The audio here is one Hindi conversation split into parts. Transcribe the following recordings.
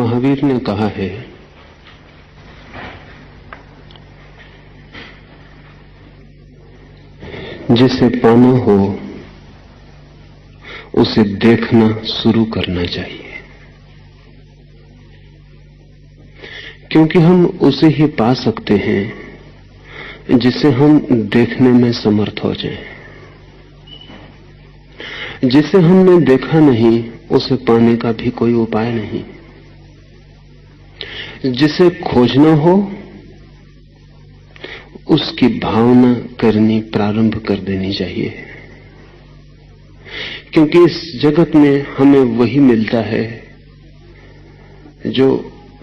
महावीर ने कहा है, जिसे पाना हो उसे देखना शुरू करना चाहिए, क्योंकि हम उसे ही पा सकते हैं जिसे हम देखने में समर्थ हो जाएं। जिसे हमने देखा नहीं उसे पाने का भी कोई उपाय नहीं। जिसे खोजना हो उसकी भावना करनी प्रारंभ कर देनी चाहिए, क्योंकि इस जगत में हमें वही मिलता है जो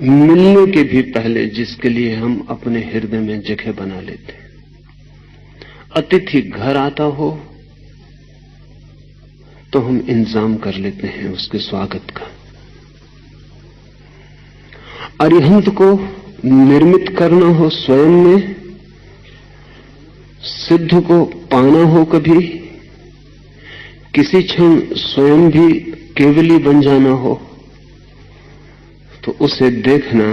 मिलने के भी पहले जिसके लिए हम अपने हृदय में जगह बना लेते हैं। अतिथि घर आता हो तो हम इंतजाम कर लेते हैं उसके स्वागत का। अरिहंत को निर्मित करना हो स्वयं में, सिद्ध को पाना हो कभी, किसी क्षण स्वयं भी केवली बन जाना हो, तो उसे देखना,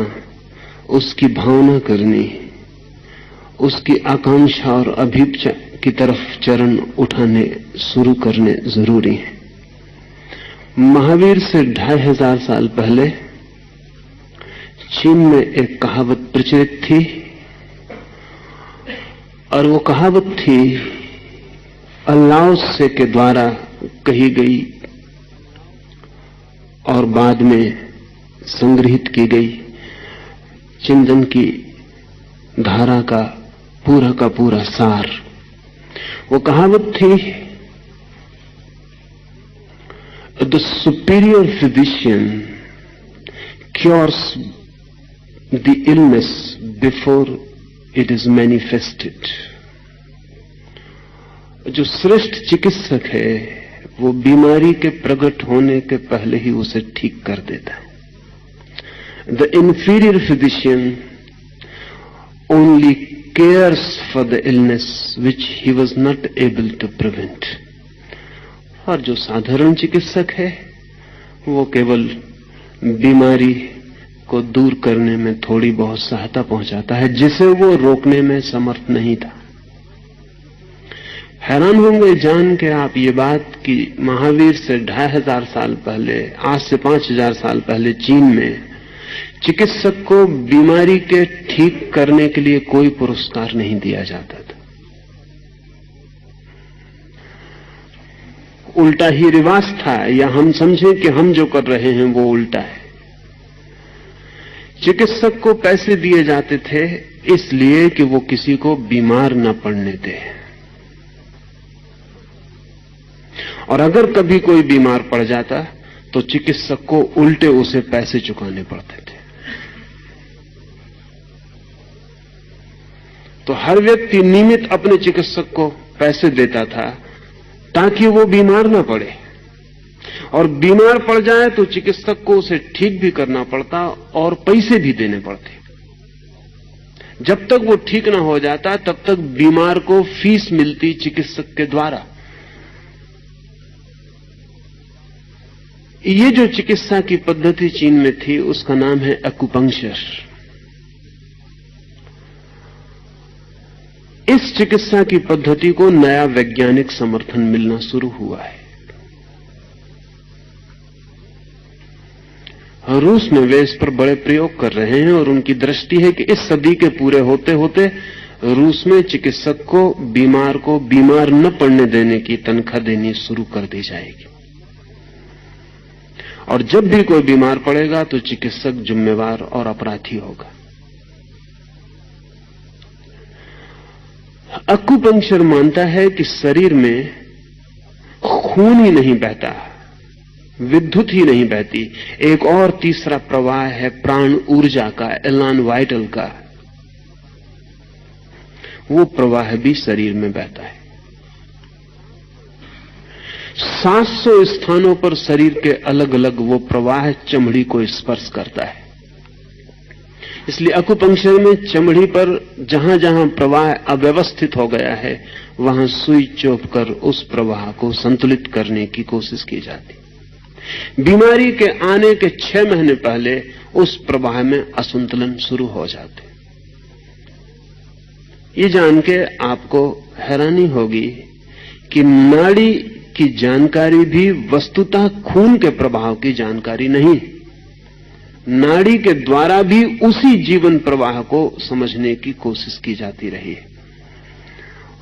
उसकी भावना करनी, उसकी आकांक्षा और अभीप्सा की तरफ चरण उठाने शुरू करने जरूरी है। महावीर से 2500 साल पहले चीन में एक कहावत प्रचलित थी, और वो कहावत थी लाओ त्से के द्वारा कही गई और बाद में संग्रहित की गई चिंतन की धारा का पूरा सार। वो कहावत थी, the superior physician cures the illness before it is manifested. जो श्रेष्ठ चिकित्सक है वो बीमारी के प्रकट होने के पहले ही उसे ठीक कर देता है। The inferior physician only cares for the illness which he was not able to prevent. और जो साधारण चिकित्सक है वो केवल बीमारी को दूर करने में थोड़ी बहुत सहायता पहुंचाता है जिसे वो रोकने में समर्थ नहीं था। हैरान होंगे जान के आप ये बात कि महावीर से 2500 साल पहले, आज से 5000 साल पहले चीन में चिकित्सक को बीमारी के ठीक करने के लिए कोई पुरस्कार नहीं दिया जाता था। उल्टा ही रिवाज था, या हम समझें कि हम जो कर रहे हैं वो उल्टा है। चिकित्सक को पैसे दिए जाते थे इसलिए कि वो किसी को बीमार न पड़ने दे, और अगर कभी कोई बीमार पड़ जाता तो चिकित्सक को उल्टे उसे पैसे चुकाने पड़ते थे। तो हर व्यक्ति नियमित अपने चिकित्सक को पैसे देता था ताकि वो बीमार ना पड़े, और बीमार पड़ जाए तो चिकित्सक को उसे ठीक भी करना पड़ता और पैसे भी देने पड़ते। जब तक वो ठीक ना हो जाता तब तक बीमार को फीस मिलती चिकित्सक के द्वारा। ये जो चिकित्सा की पद्धति चीन में थी उसका नाम है एक्यूपंक्चर। इस चिकित्सा की पद्धति को नया वैज्ञानिक समर्थन मिलना शुरू हुआ है। रूस में वे इस पर बड़े प्रयोग कर रहे हैं और उनकी दृष्टि है कि इस सदी के पूरे होते होते रूस में चिकित्सक को बीमार न पड़ने देने की तनख्वाह देनी शुरू कर दी जाएगी, और जब भी कोई बीमार पड़ेगा तो चिकित्सक जिम्मेवार और अपराधी होगा। एक्यूपंक्चर मानता है कि शरीर में खून ही नहीं बहता, विद्युत ही नहीं बहती, एक और तीसरा प्रवाह है प्राण ऊर्जा का, एलान वाइटल का। वो प्रवाह भी शरीर में बहता है। 700 स्थानों पर शरीर के अलग अलग वो प्रवाह चमड़ी को स्पर्श करता है। इसलिए एक्यूपंक्चर में चमड़ी पर जहां जहां प्रवाह अव्यवस्थित हो गया है वहां सुई चोप कर उस प्रवाह को संतुलित करने की कोशिश की जाती। बीमारी के आने के 6 महीने पहले उस प्रवाह में असंतुलन शुरू हो जाते। ये जान के आपको हैरानी होगी कि नाड़ी की जानकारी भी वस्तुतः खून के प्रवाह की जानकारी नहीं। नाड़ी के द्वारा भी उसी जीवन प्रवाह को समझने की कोशिश की जाती रही है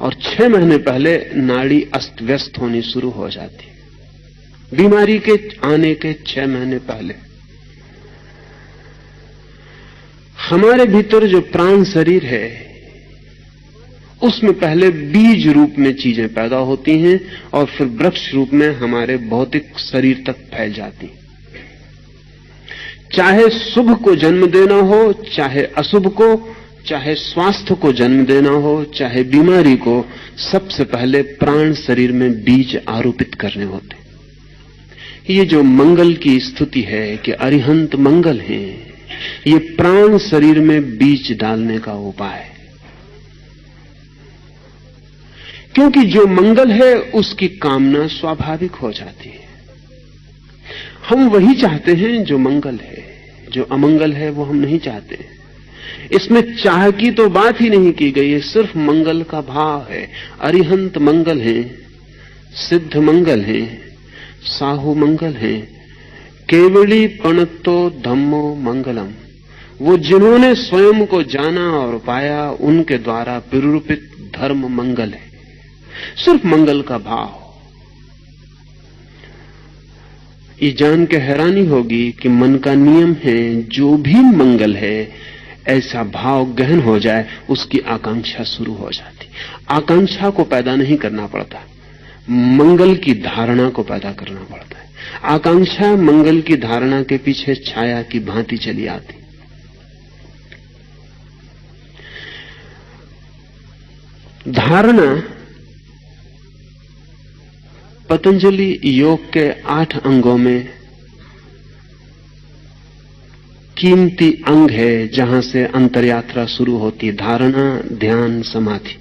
और 6 महीने पहले नाड़ी अस्त व्यस्त होनी शुरू हो जाती। बीमारी के आने के 6 महीने पहले हमारे भीतर जो प्राण शरीर है उसमें पहले बीज रूप में चीजें पैदा होती हैं और फिर वृक्ष रूप में हमारे भौतिक शरीर तक फैल जाती हैं। चाहे शुभ को जन्म देना हो, चाहे अशुभ को, चाहे स्वास्थ्य को जन्म देना हो, चाहे बीमारी को, सबसे पहले प्राण शरीर में बीज आरोपित करने होते। ये जो मंगल की स्तुति है कि अरिहंत मंगल है, ये प्राण शरीर में बीज डालने का उपाय है। क्योंकि जो मंगल है उसकी कामना स्वाभाविक हो जाती है। हम वही चाहते हैं जो मंगल है, जो अमंगल है वो हम नहीं चाहते। इसमें चाह की तो बात ही नहीं की गई है, सिर्फ मंगल का भाव है। अरिहंत मंगल है, सिद्ध मंगल है, साहु मंगल है, केवली पणत्तो धम्मो मंगलम। वो जिन्होंने स्वयं को जाना और पाया उनके द्वारा विरूपित धर्म मंगल है। सिर्फ मंगल का भाव। ये जान के हैरानी होगी कि मन का नियम है, जो भी मंगल है ऐसा भाव गहन हो जाए उसकी आकांक्षा शुरू हो जाती। आकांक्षा को पैदा नहीं करना पड़ता, मंगल की धारणा को पैदा करना पड़ता है। आकांक्षा मंगल की धारणा के पीछे छाया की भांति चली आती। धारणा पतंजलि योग के 8 अंगों में कीमती अंग है, जहां से अंतरयात्रा शुरू होती। धारणा, ध्यान, समाधि।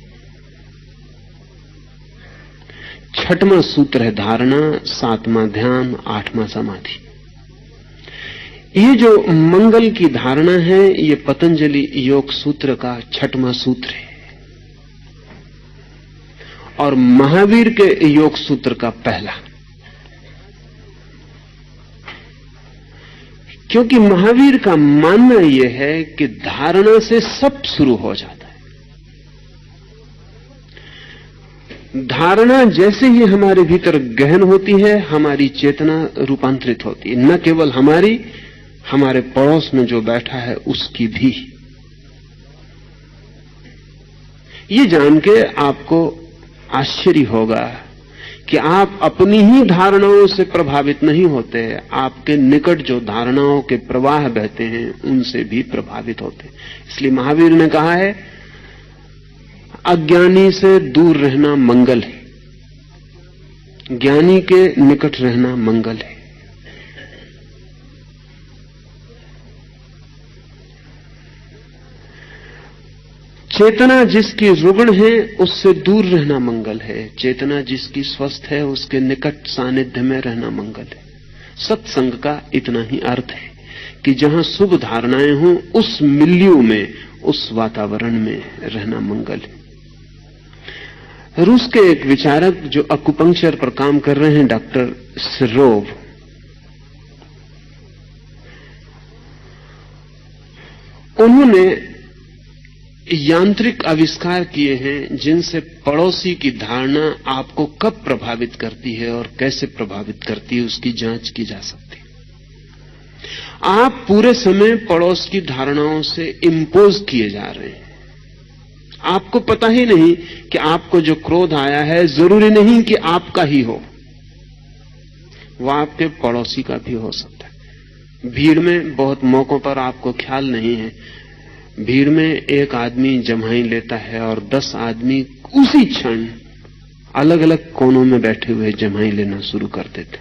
6वां सूत्र है धारणा, 7वां ध्यान, 8वां समाधि। ये जो मंगल की धारणा है ये पतंजलि योग सूत्र का 6वां सूत्र है और महावीर के योग सूत्र का पहला। क्योंकि महावीर का मानना यह है कि धारणा से सब शुरू हो जाता है। धारणा जैसे ही हमारे भीतर गहन होती है हमारी चेतना रूपांतरित होती है, न केवल हमारी, हमारे पड़ोस में जो बैठा है उसकी भी। ये जान के आपको आश्चर्य होगा कि आप अपनी ही धारणाओं से प्रभावित नहीं होते, आपके निकट जो धारणाओं के प्रवाह बहते हैं उनसे भी प्रभावित होते। इसलिए महावीर ने कहा है अज्ञानी से दूर रहना मंगल है, ज्ञानी के निकट रहना मंगल है। चेतना जिसकी रुग्ण है उससे दूर रहना मंगल है, चेतना जिसकी स्वस्थ है उसके निकट सानिध्य में रहना मंगल है। सत्संग का इतना ही अर्थ है कि जहां शुभ धारणाएं हों उस मिल्यू में, उस वातावरण में रहना मंगल है। रूस के एक विचारक जो अकुपंक्चर पर काम कर रहे हैं, डॉक्टर सिरोव, उन्होंने यांत्रिक आविष्कार किए हैं जिनसे पड़ोसी की धारणा आपको कब प्रभावित करती है और कैसे प्रभावित करती है उसकी जांच की जा सकती है। आप पूरे समय पड़ोस की धारणाओं से इंपोज किए जा रहे हैं। आपको पता ही नहीं कि आपको जो क्रोध आया है जरूरी नहीं कि आपका ही हो, वह आपके पड़ोसी का भी हो सकता है। भीड़ में बहुत मौकों पर आपको ख्याल नहीं है, भीड़ में एक आदमी जम्हाई लेता है और 10 आदमी उसी क्षण अलग अलग कोनों में बैठे हुए जम्हाई लेना शुरू कर देते।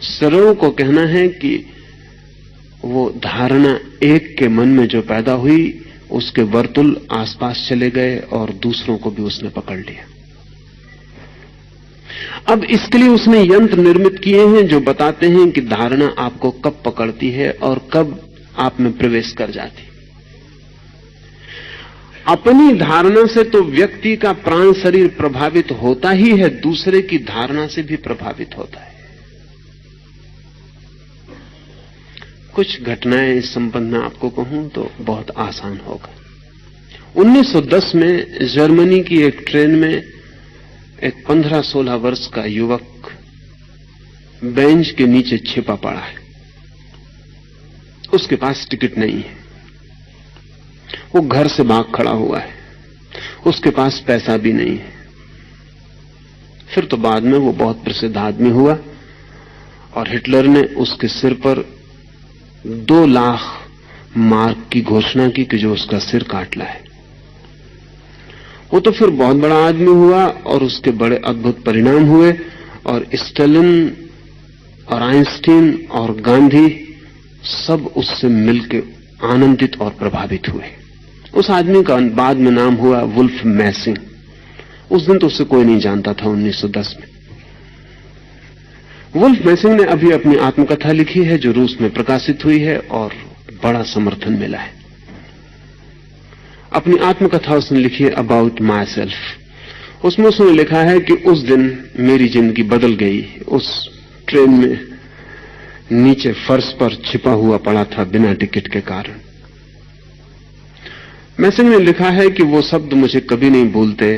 सरों को कहना है कि वो धारणा एक के मन में जो पैदा हुई उसके वर्तुल आसपास चले गए और दूसरों को भी उसने पकड़ लिया। अब इसके लिए उसने यंत्र निर्मित किए हैं जो बताते हैं कि धारणा आपको कब पकड़ती है और कब आप में प्रवेश कर जाती। अपनी धारणा से तो व्यक्ति का प्राण शरीर प्रभावित होता ही है, दूसरे की धारणा से भी प्रभावित होता है। कुछ घटनाएं इस संबंध में आपको कहूं तो बहुत आसान होगा। 1910 में जर्मनी की एक ट्रेन में एक 15-16 वर्ष का युवक बेंच के नीचे छिपा पड़ा है। उसके पास टिकट नहीं है, वो घर से भाग खड़ा हुआ है, उसके पास पैसा भी नहीं है। फिर तो बाद में वो बहुत प्रसिद्ध आदमी हुआ और हिटलर ने उसके सिर पर 2 लाख मार्क की घोषणा की कि जो उसका सिर काट लाए। वो तो फिर बहुत बड़ा आदमी हुआ और उसके बड़े अद्भुत परिणाम हुए और स्टालिन और आइंस्टीन और गांधी सब उससे मिलकर आनंदित और प्रभावित हुए। उस आदमी का बाद में नाम हुआ वुल्फ मैसिंग। उस दिन तो उससे कोई नहीं जानता था 1910 में। वुल्फ मैसिंग ने अभी अपनी आत्मकथा लिखी है जो रूस में प्रकाशित हुई है और बड़ा समर्थन मिला है। अपनी आत्मकथा उसने लिखी है अबाउट माई सेल्फ। उसमें उसने लिखा है कि उस दिन मेरी जिंदगी बदल गई। उस ट्रेन में नीचे फर्श पर छिपा हुआ पड़ा था बिना टिकट के कारण। मैसिंग ने लिखा है कि वो शब्द मुझे कभी नहीं भूलते,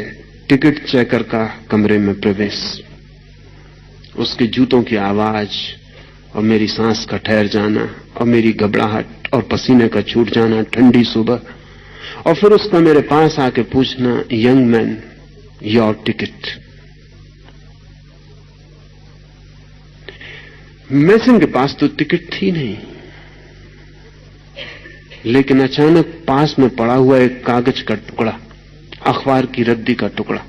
टिकट चेकर का कमरे में प्रवेश, उसके जूतों की आवाज और मेरी सांस का ठहर जाना और मेरी घबराहट और पसीने का छूट जाना ठंडी सुबह, और फिर उसका मेरे पास आके पूछना, यंग मैन योर टिकट। मैसिंग के पास तो टिकट थी नहीं, लेकिन अचानक पास में पड़ा हुआ एक कागज का टुकड़ा, अखबार की रद्दी का टुकड़ा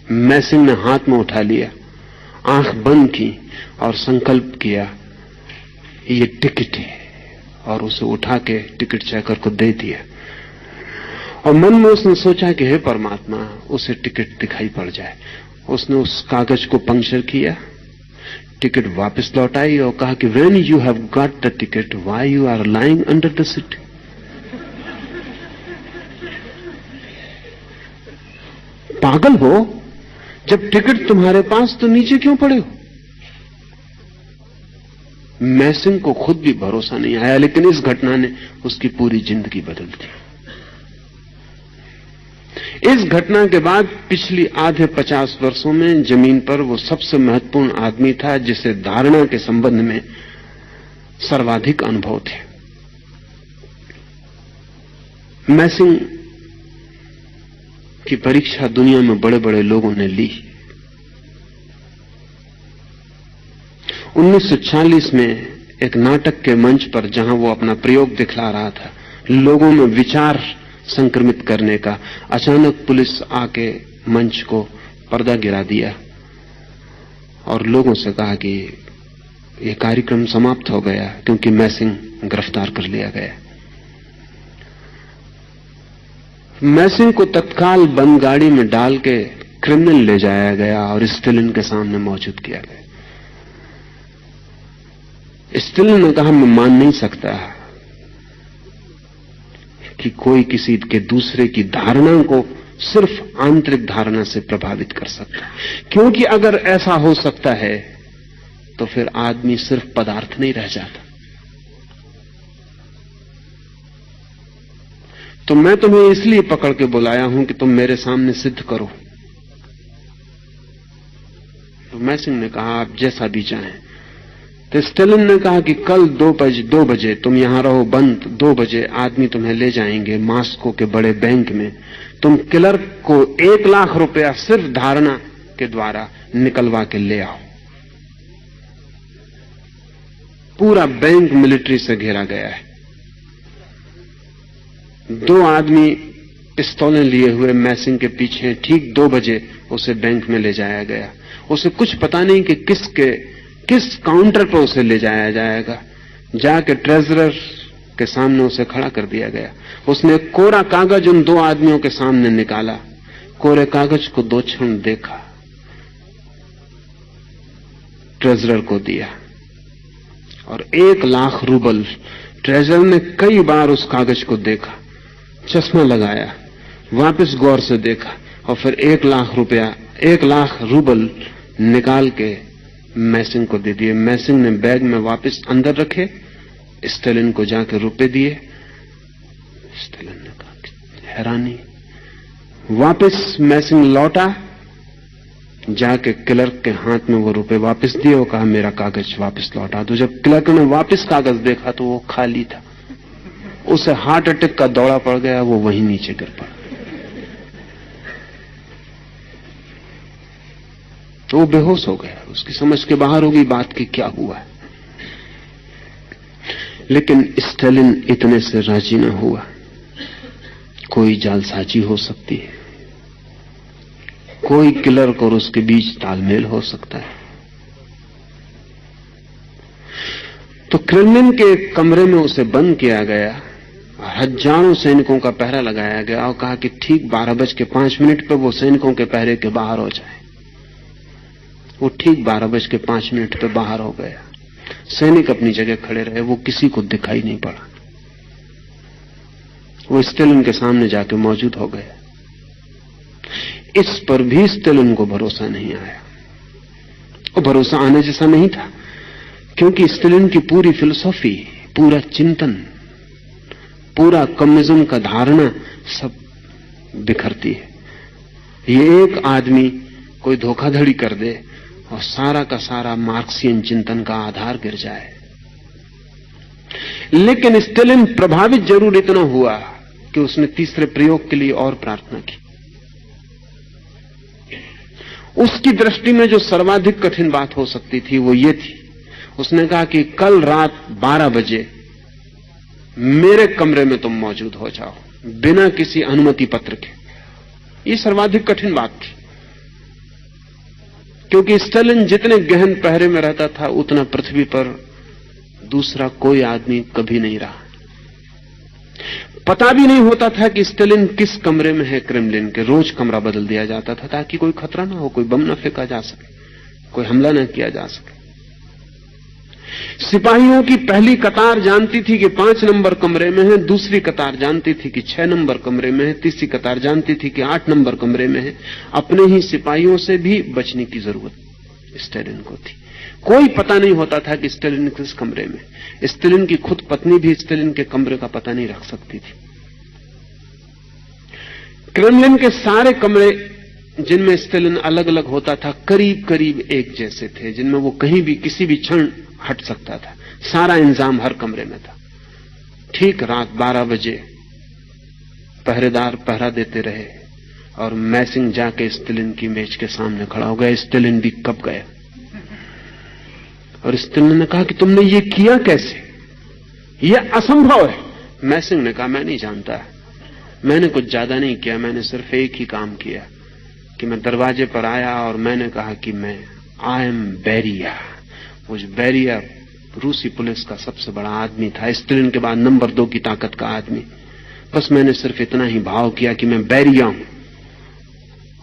मैसिंग ने हाथ में उठा लिया, आंख बंद की और संकल्प किया ये टिकट है, और उसे उठा के टिकट चेकर को दे दिया। और मन में उसने सोचा कि हे परमात्मा, उसे टिकट दिखाई पड़ जाए। उसने उस कागज को पंक्चर किया, टिकट वापस लौटाई और कहा कि when you have got the ticket why you are lying under the seat. पागल हो, जब टिकट तुम्हारे पास तो नीचे क्यों पड़े हो? मैसिंग को खुद भी भरोसा नहीं आया, लेकिन इस घटना ने उसकी पूरी जिंदगी बदल दी। इस घटना के बाद पिछली आधे 50 वर्षों में जमीन पर वो सबसे महत्वपूर्ण आदमी था जिसे धारणा के संबंध में सर्वाधिक अनुभव थे। मैसिंग की परीक्षा दुनिया में बड़े बड़े लोगों ने ली। 1940 में एक नाटक के मंच पर जहां वो अपना प्रयोग दिखला रहा था, लोगों में विचार संक्रमित करने का, अचानक पुलिस आके मंच को पर्दा गिरा दिया और लोगों से कहा कि यह कार्यक्रम समाप्त हो गया क्योंकि मैसिंग गिरफ्तार कर लिया गया। मैसिंग को तत्काल बंद गाड़ी में डाल के क्रिमिनल ले जाया गया और स्टालिन के सामने मौजूद किया गया। स्टालिन ने कहा, मैं मान नहीं सकता कि कोई किसी के दूसरे की धारणा को सिर्फ आंतरिक धारणा से प्रभावित कर सकता है, क्योंकि अगर ऐसा हो सकता है तो फिर आदमी सिर्फ पदार्थ नहीं रह जाता। तो मैं तुम्हें इसलिए पकड़ के बुलाया हूं कि तुम मेरे सामने सिद्ध करो। तो मैसिंग ने कहा, आप जैसा भी चाहें। तो स्टालिन ने कहा कि कल 2 बजे तुम यहां रहो बंद, 2 बजे आदमी तुम्हें ले जाएंगे मॉस्को के बड़े बैंक में। तुम क्लर्क को 1 लाख रुपया सिर्फ धारणा के द्वारा निकलवा के ले आओ। पूरा बैंक मिलिट्री से घेरा गया है। 2 आदमी पिस्तौलें लिए हुए मैसिंग के पीछे। ठीक 2 बजे उसे बैंक में ले जाया गया। उसे कुछ पता नहीं कि किस काउंटर पर उसे ले जाया जाएगा। जाके ट्रेजरर के सामने उसे खड़ा कर दिया गया। उसने कोरा कागज उन 2 आदमियों के सामने निकाला, कोरे कागज को 2 क्षण देखा ट्रेजरर को दिया और 1,00,000 रूबल। ट्रेजरर ने कई बार उस कागज को देखा, चश्मा लगाया, वापस गौर से देखा और फिर 1,00,000 रूबल निकाल के मैसिंग को दे दिए। मैसिंग ने बैग में वापस अंदर रखे, स्टेलिन को जाके रुपए दिए। स्टेलिन ने कहा हैरानी। वापस मैसिंग लौटा, जाके क्लर्क के हाथ में वो रुपए वापस दिए और कहा मेरा कागज वापस लौटा दो। जब क्लर्क ने वापस कागज देखा तो वो खाली था। उसे हार्ट अटैक का दौरा पड़ गया, वो वहीं नीचे गिर पड़ा। तो वो बेहोश हो गया, उसकी समझ के बाहर हो गई बात की क्या हुआ है। लेकिन स्टेलिन इतने से राजी न हुआ। कोई जालसाजी हो सकती है, कोई क्लर्क और उसके बीच तालमेल हो सकता है। तो क्रेमलिन के कमरे में उसे बंद किया गया, हजारों सैनिकों का पहरा लगाया गया और कहा कि ठीक 12:05 पे वो सैनिकों के पहरे के बाहर हो जाए। वो ठीक 12:05 पे बाहर हो गया। सैनिक अपनी जगह खड़े रहे, वो किसी को दिखाई नहीं पड़ा। वो स्टेलिन के सामने जाके मौजूद हो गया। इस पर भी स्टेलिन को भरोसा नहीं आया। और भरोसा आने जैसा नहीं था, क्योंकि स्टेलिन की पूरी फिलॉसफी, पूरा चिंतन, पूरा कम्युनिज्म का धारणा सब बिखरती है। ये एक आदमी कोई धोखाधड़ी कर दे और सारा का सारा मार्क्सियन चिंतन का आधार गिर जाए। लेकिन स्टेलिन प्रभावित जरूर इतना हुआ कि उसने तीसरे प्रयोग के लिए और प्रार्थना की। उसकी दृष्टि में जो सर्वाधिक कठिन बात हो सकती थी वो ये थी, उसने कहा कि कल रात 12 बजे मेरे कमरे में तुम मौजूद हो जाओ, बिना किसी अनुमति पत्र के। ये सर्वाधिक कठिन बात थी, क्योंकि स्टेलिन जितने गहन पहरे में रहता था उतना पृथ्वी पर दूसरा कोई आदमी कभी नहीं रहा। पता भी नहीं होता था कि स्टेलिन किस कमरे में है क्रेमलिन के। रोज कमरा बदल दिया जाता था ताकि कोई खतरा ना हो, कोई बम ना फेंका जा सके, कोई हमला ना किया जा सके। सिपाहियों की पहली कतार जानती थी कि 5 नंबर कमरे में है, दूसरी कतार जानती थी कि 6 नंबर कमरे में है, तीसरी कतार जानती थी कि 8 नंबर कमरे में है। अपने ही सिपाहियों से भी बचने की जरूरत स्टेलिन को थी। कोई पता नहीं होता था कि स्टेलिन किस कमरे में। स्टेलिन की खुद पत्नी भी स्टेलिन के कमरे का पता नहीं रख सकती थी। क्रेमलिन के सारे कमरे जिनमें स्टेलिन अलग अलग होता था करीब करीब एक जैसे थे, जिनमें वो कहीं भी किसी भी क्षण हट सकता था। सारा इंतजाम हर कमरे में था। ठीक रात 12 बजे पहरेदार पहरा देते रहे और मैसिंग जाके स्टेलिन की मेज के सामने खड़ा हो गया। स्टेलिन भी कब गया और स्टेलिन ने कहा कि तुमने ये किया कैसे, ये असंभव है। मैसिंग ने कहा मैं नहीं जानता, मैंने कुछ ज्यादा नहीं किया, मैंने सिर्फ एक ही काम किया कि मैं दरवाजे पर आया और मैंने कहा कि मैं आई एम बेरिया। वो बेरिया रूसी पुलिस का सबसे बड़ा आदमी था, स्टेलिन के बाद नंबर 2 की ताकत का आदमी। बस मैंने सिर्फ इतना ही भाव किया कि मैं बेरिया हूं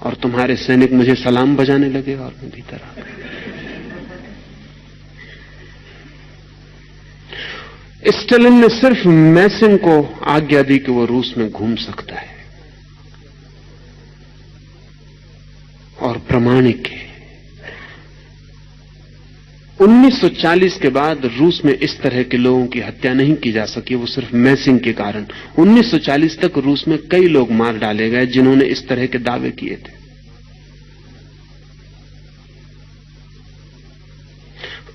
और तुम्हारे सैनिक मुझे सलाम बजाने लगे और मैं भीतर आ गया। स्टेलिन ने सिर्फ मैसिंग को आज्ञा दी कि वो रूस में घूम सकता है और प्रामाणिक है। 1940 के बाद रूस में इस तरह के लोगों की हत्या नहीं की जा सकी, वो सिर्फ मैसिंग के कारण। 1940 तक रूस में कई लोग मार डाले गए जिन्होंने इस तरह के दावे किए थे।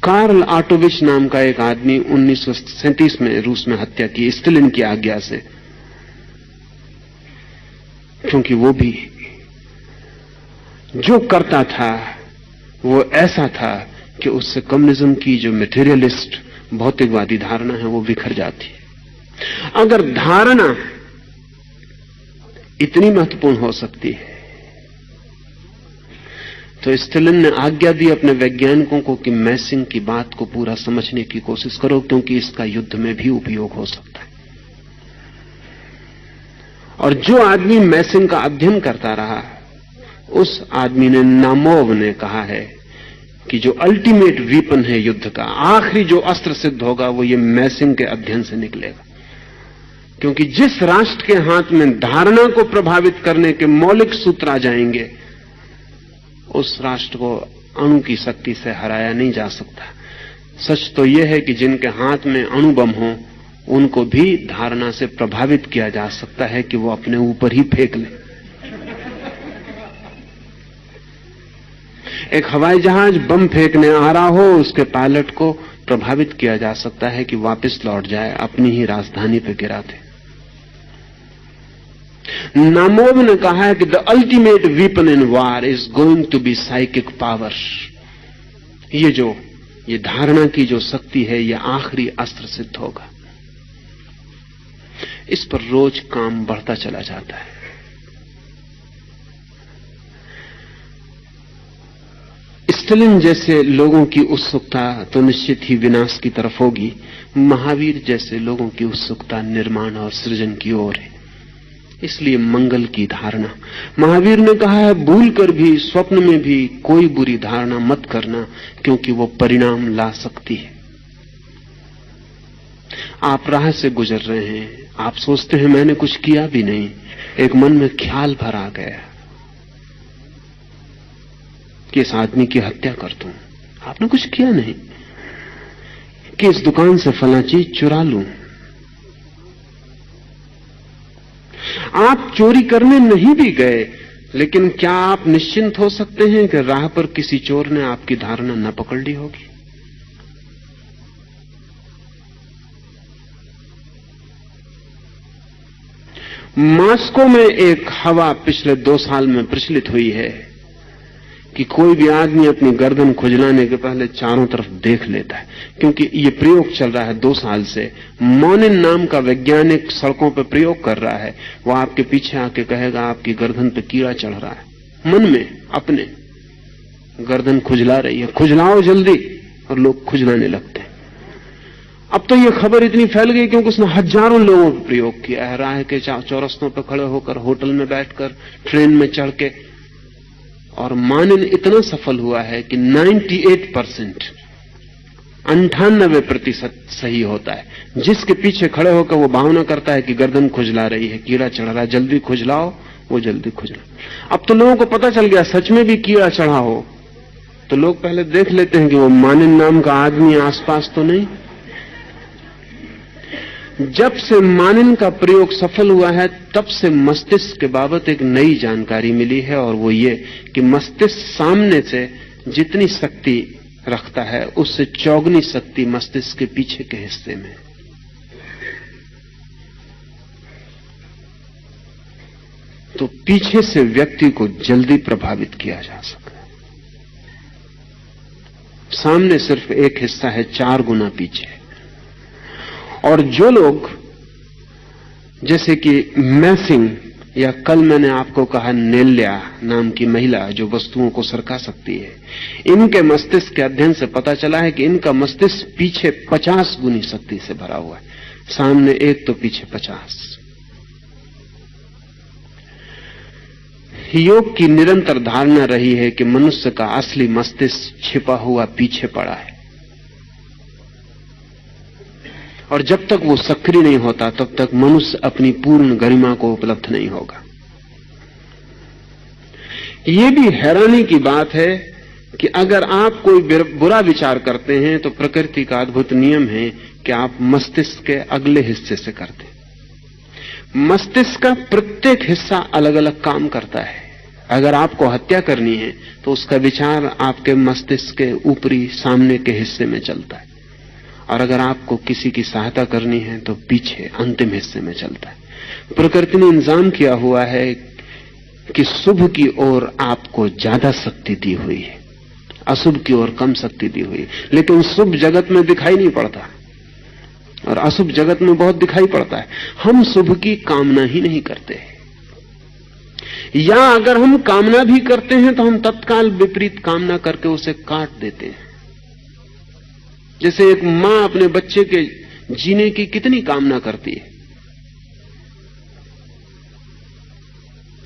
कार्ल आटोविच नाम का एक आदमी 1937 में रूस में हत्या की स्टेलिन की आज्ञा से, क्योंकि वो भी जो करता था वो ऐसा था कि उससे कम्युनिज्म की जो मटेरियलिस्ट भौतिकवादी धारणा है वो बिखर जाती है। अगर धारणा इतनी महत्वपूर्ण हो सकती है तो स्टेलिन ने आज्ञा दी अपने वैज्ञानिकों को कि मैसिंग की बात को पूरा समझने की कोशिश करो, क्योंकि इसका युद्ध में भी उपयोग हो सकता है। और जो आदमी मैसिंग का अध्ययन करता रहा, उस आदमी ने, नामोव ने कहा है कि जो अल्टीमेट वीपन है युद्ध का, आखिरी जो अस्त्र सिद्ध होगा वो ये मैसिंग के अध्ययन से निकलेगा। क्योंकि जिस राष्ट्र के हाथ में धारणा को प्रभावित करने के मौलिक सूत्र आ जाएंगे, उस राष्ट्र को अणु की शक्ति से हराया नहीं जा सकता। सच तो यह है कि जिनके हाथ में अणु बम हो, उनको भी धारणा से प्रभावित किया जा सकता है कि वो अपने ऊपर ही फेंक ले। एक हवाई जहाज बम फेंकने आ रहा हो, उसके पायलट को प्रभावित किया जा सकता है कि वापस लौट जाए, अपनी ही राजधानी पे गिरा दे। नामोव ने कहा है कि the ultimate weapon in war is going to be psychic power. ये धारणा की जो शक्ति है, यह आखिरी अस्त्र सिद्ध होगा। इस पर रोज काम बढ़ता चला जाता है। स्टालिन जैसे लोगों की उत्सुकता तो निश्चित ही विनाश की तरफ होगी। महावीर जैसे लोगों की उत्सुकता निर्माण और सृजन की ओर है। इसलिए मंगल की धारणा, महावीर ने कहा है, भूल कर भी स्वप्न में भी कोई बुरी धारणा मत करना, क्योंकि वो परिणाम ला सकती है। आप राह से गुजर रहे हैं, आप सोचते हैं मैंने कुछ किया भी नहीं, एक मन में ख्याल भर आ गया कि इस आदमी की हत्या कर दूं। आपने कुछ किया नहीं। कि इस दुकान से फला चीज चुरा लूं। आप चोरी करने नहीं भी गए, लेकिन क्या आप निश्चिंत हो सकते हैं कि राह पर किसी चोर ने आपकी धारणा न पकड़ ली होगी? मॉस्को में एक हवा पिछले 2 साल में प्रचलित हुई है कि कोई भी आदमी अपनी गर्दन खुजलाने के पहले चारों तरफ देख लेता है। क्योंकि ये प्रयोग चल रहा है 2 साल से। मोनिन नाम का वैज्ञानिक सड़कों पर प्रयोग कर रहा है। वो आपके पीछे आके कहेगा आपकी गर्दन पे कीड़ा चढ़ रहा है, मन में अपने गर्दन खुजला रही है, खुजलाओ जल्दी, और लोग खुजलाने लगते हैं। अब तो ये खबर इतनी फैल गई क्योंकि उसने हजारों लोगों पर प्रयोग किया है। राह के चौरस्तों पर खड़े होकर, होटल में बैठकर, ट्रेन में चढ़ के। और मानन इतना सफल हुआ है कि 98% सही होता है। जिसके पीछे खड़े होकर वो भावना करता है कि गर्दन खुजला रही है, कीड़ा चढ़ रहा है, जल्दी खुजलाओ, वो जल्दी खुजला। अब तो लोगों को पता चल गया सच में भी कीड़ा चढ़ा हो तो लोग पहले देख लेते हैं कि वो मानन नाम का आदमी आसपास तो नहीं। जब से मानन का प्रयोग सफल हुआ है, तब से मस्तिष्क के बाबत एक नई जानकारी मिली है, और वो ये कि मस्तिष्क सामने से जितनी शक्ति रखता है, उससे चौगुनी शक्ति मस्तिष्क के पीछे के हिस्से में। तो पीछे से व्यक्ति को जल्दी प्रभावित किया जा सकता है। सामने सिर्फ एक हिस्सा है, 4 गुना पीछे। और जो लोग, जैसे कि मैसिंग, या कल मैंने आपको कहा नेल्या नाम की महिला जो वस्तुओं को सरका सकती है, इनके मस्तिष्क के अध्ययन से पता चला है कि इनका मस्तिष्क पीछे 50 गुनी शक्ति से भरा हुआ है। सामने 1 तो पीछे 50। योग की निरंतर धारणा रही है कि मनुष्य का असली मस्तिष्क छिपा हुआ पीछे पड़ा है, और जब तक वो सक्रिय नहीं होता तब तक मनुष्य अपनी पूर्ण गरिमा को उपलब्ध नहीं होगा। ये भी हैरानी की बात है कि अगर आप कोई बुरा विचार करते हैं तो प्रकृति का अद्भुत नियम है कि आप मस्तिष्क के अगले हिस्से से करते हैं। मस्तिष्क का प्रत्येक हिस्सा अलग अलग काम करता है। अगर आपको हत्या करनी है तो उसका विचार आपके मस्तिष्क के ऊपरी सामने के हिस्से में चलता है, और अगर आपको किसी की सहायता करनी है तो पीछे अंतिम हिस्से में चलता है। प्रकृति ने इंतजाम किया हुआ है कि शुभ की ओर आपको ज्यादा शक्ति दी हुई है, अशुभ की ओर कम शक्ति दी हुई है। लेकिन शुभ जगत में दिखाई नहीं पड़ता और अशुभ जगत में बहुत दिखाई पड़ता है। हम शुभ की कामना ही नहीं करते, या अगर हम कामना भी करते हैं तो हम तत्काल विपरीत कामना करके उसे काट देते हैं। जैसे एक मां अपने बच्चे के जीने की कितनी कामना करती है,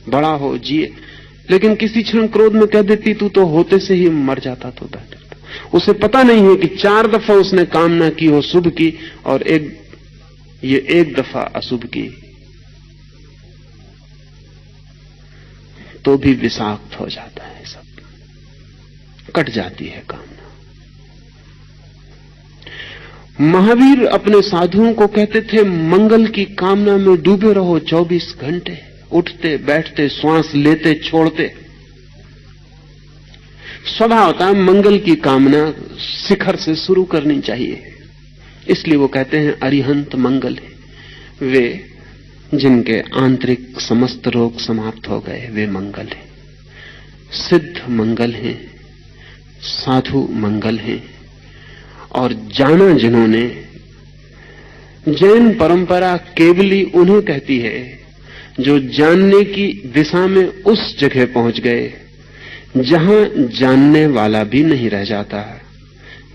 बड़ा हो, जिए, लेकिन किसी क्षण क्रोध में कह देती तू तो होते से ही मर जाता तो बेहतर था। उसे पता नहीं है कि 4 दफा उसने कामना की हो शुभ की और ये एक दफा अशुभ की तो भी विषाक्त हो जाता है, सब कट जाती है कामना। महावीर अपने साधुओं को कहते थे, मंगल की कामना में डूबे रहो 24 घंटे, उठते बैठते श्वास लेते छोड़ते। स्वभाव होता है मंगल की कामना शिखर से शुरू करनी चाहिए, इसलिए वो कहते हैं अरिहंत मंगल है। वे जिनके आंतरिक समस्त रोग समाप्त हो गए वे मंगल हैं, सिद्ध मंगल हैं, साधु मंगल हैं। और जाना जिन्होंने, जैन परंपरा केवली उन्हें कहती है जो जानने की दिशा में उस जगह पहुंच गए जहां जानने वाला भी नहीं रह जाता,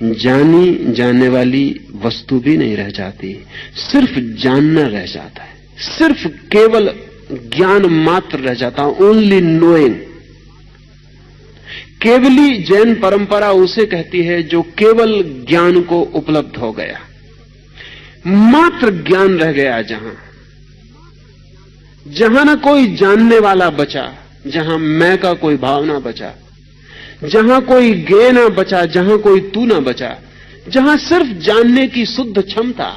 जानी जाने वाली वस्तु भी नहीं रह जाती, सिर्फ जानना रह जाता है, सिर्फ केवल ज्ञान मात्र रह जाता, ओनली नोइंग। केवली जैन परंपरा उसे कहती है जो केवल ज्ञान को उपलब्ध हो गया, मात्र ज्ञान रह गया, जहां ना कोई जानने वाला बचा, जहां मैं का कोई भाव ना बचा, जहां कोई गे ना बचा, जहां कोई तू ना बचा, जहां सिर्फ जानने की शुद्ध क्षमता,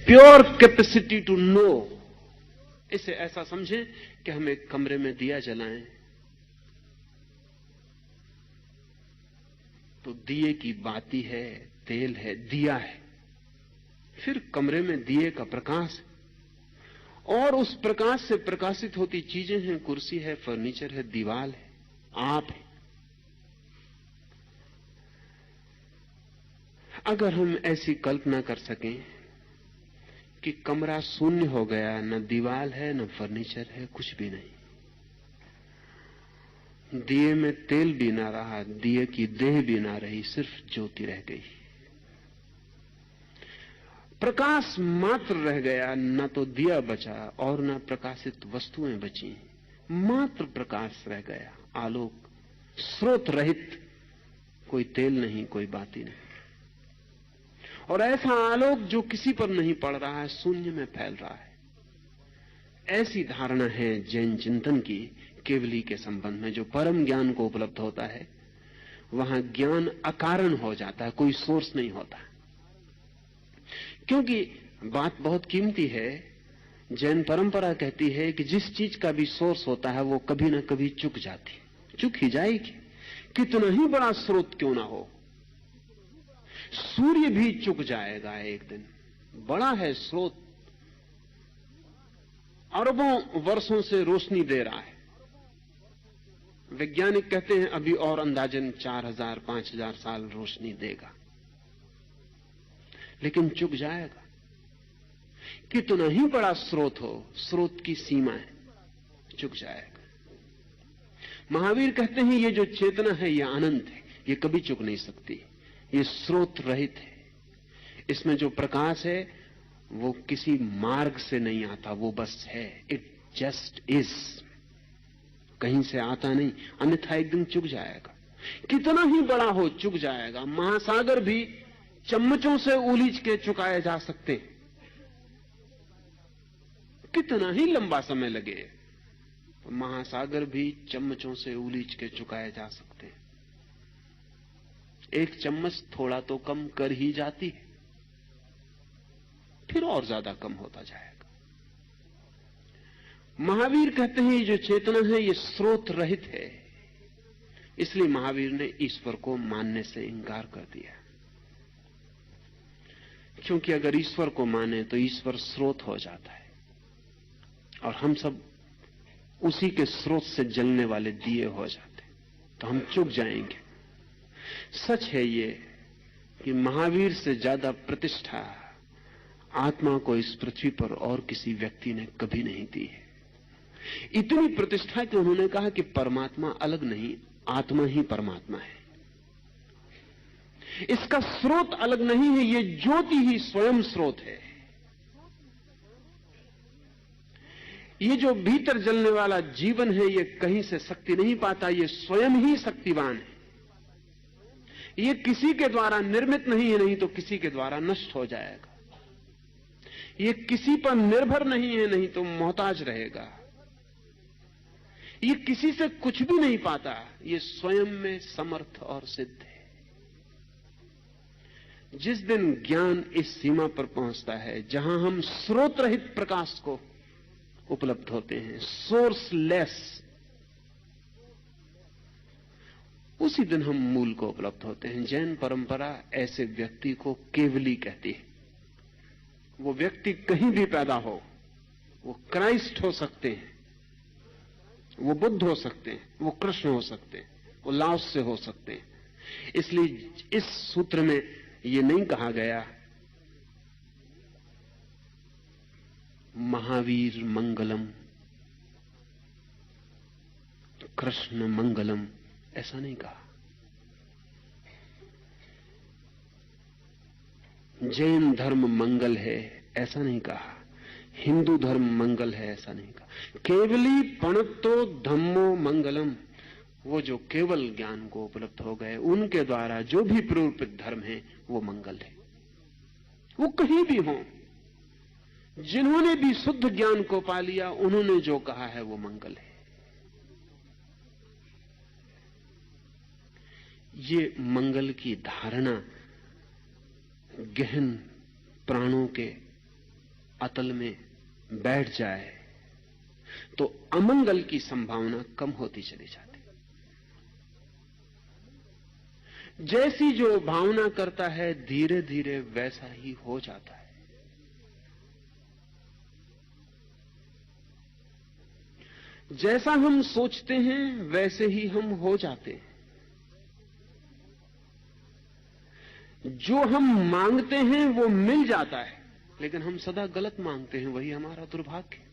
प्योर कैपेसिटी टू नो। इसे ऐसा समझें कि हम एक कमरे में दिया जलाएं तो दिए की बाती है, तेल है, दिया है, फिर कमरे में दिए का प्रकाश है और उस प्रकाश से प्रकाशित होती चीजें हैं, कुर्सी है, फर्नीचर है, दीवार है, आप है। अगर हम ऐसी कल्पना कर सकें कि कमरा शून्य हो गया, न दीवार है, न फर्नीचर है, कुछ भी नहीं, दिए में तेल भी ना रहा, दिए की देह भी ना रही, सिर्फ ज्योति रह गई, प्रकाश मात्र रह गया, न तो दिया बचा और न प्रकाशित वस्तुएं बची, मात्र प्रकाश रह गया, आलोक, स्रोत रहित, कोई तेल नहीं, कोई बाती नहीं। और ऐसा आलोक जो किसी पर नहीं पड़ रहा है, शून्य में फैल रहा है। ऐसी धारणा है जैन चिंतन की केवली के संबंध में। जो परम ज्ञान को उपलब्ध होता है वहां ज्ञान अकारण हो जाता है, कोई सोर्स नहीं होता। क्योंकि बात बहुत कीमती है, जैन परंपरा कहती है कि जिस चीज का भी सोर्स होता है वो कभी ना कभी चुक जाती, चुक ही जाएगी, कितना ही बड़ा स्रोत क्यों ना हो। सूर्य भी चुक जाएगा एक दिन, बड़ा है स्रोत, अरबों वर्षों से रोशनी दे रहा है। वैज्ञानिक कहते हैं अभी और अंदाजन 4000 5000 साल रोशनी देगा, लेकिन चुक जाएगा। कितना ही बड़ा स्रोत हो, स्रोत की सीमा है, चुक जाएगा। महावीर कहते हैं ये जो चेतना है ये अनंत है, ये कभी चुक नहीं सकती, ये स्रोत रहित है। इसमें जो प्रकाश है वो किसी मार्ग से नहीं आता, वो बस है, इट जस्ट इज, कहीं से आता नहीं, अन्यथा एक दिन चुक जाएगा। कितना ही बड़ा हो चुक जाएगा। महासागर भी चम्मचों से उलीझ के चुकाए जा सकते हैं, कितना ही लंबा समय लगे, तो महासागर भी चम्मचों से उलीझ के चुकाए जा सकते हैं। एक चम्मच थोड़ा तो कम कर ही जाती है, फिर और ज्यादा कम होता जाएगा। महावीर कहते हैं ये जो चेतना है ये स्रोत रहित है, इसलिए महावीर ने ईश्वर को मानने से इंकार कर दिया। क्योंकि अगर ईश्वर को माने तो ईश्वर स्रोत हो जाता है और हम सब उसी के स्रोत से जलने वाले दिए हो जाते, तो हम चुक जाएंगे। सच है ये कि महावीर से ज्यादा प्रतिष्ठा आत्मा को इस पृथ्वी पर और किसी व्यक्ति ने कभी नहीं दी है। इतनी प्रतिष्ठा कि उन्होंने कहा कि परमात्मा अलग नहीं, आत्मा ही परमात्मा है, इसका स्रोत अलग नहीं है, ये ज्योति ही स्वयं स्रोत है। ये जो भीतर जलने वाला जीवन है ये कहीं से शक्ति नहीं पाता, ये स्वयं ही शक्तिवान है। ये किसी के द्वारा निर्मित नहीं है, नहीं तो किसी के द्वारा नष्ट हो जाएगा। ये किसी पर निर्भर नहीं है, नहीं तो मोहताज रहेगा। ये किसी से कुछ भी नहीं पाता, ये स्वयं में समर्थ और सिद्ध है। जिस दिन ज्ञान इस सीमा पर पहुंचता है जहां हम स्रोत रहित प्रकाश को उपलब्ध होते हैं, सोर्सलेस, उसी दिन हम मूल को उपलब्ध होते हैं। जैन परंपरा ऐसे व्यक्ति को केवली कहती है। वो व्यक्ति कहीं भी पैदा हो, वो क्राइस्ट हो सकते हैं, वो बुद्ध हो सकते हैं, वो कृष्ण हो सकते हैं, वो लाओस से हो सकते हैं। इसलिए इस सूत्र में ये नहीं कहा गया महावीर मंगलम, कृष्ण मंगलम, ऐसा नहीं कहा। जैन धर्म मंगल है, ऐसा नहीं कहा। हिंदू धर्म मंगल है, ऐसा नहीं कहा। केवली पणतो धम्मो मंगलम, वो जो केवल ज्ञान को उपलब्ध हो गए, उनके द्वारा जो भी प्ररूपित धर्म है वो मंगल है। वो कहीं भी हों, जिन्होंने भी शुद्ध ज्ञान को पा लिया, उन्होंने जो कहा है वो मंगल है। ये मंगल की धारणा गहन प्राणों के अतल में बैठ जाए तो अमंगल की संभावना कम होती चली जाती। जैसी जो भावना करता है धीरे धीरे वैसा ही हो जाता है। जैसा हम सोचते हैं वैसे ही हम हो जाते हैं। जो हम मांगते हैं वो मिल जाता है, लेकिन हम सदा गलत मांगते हैं, वही हमारा दुर्भाग्य है।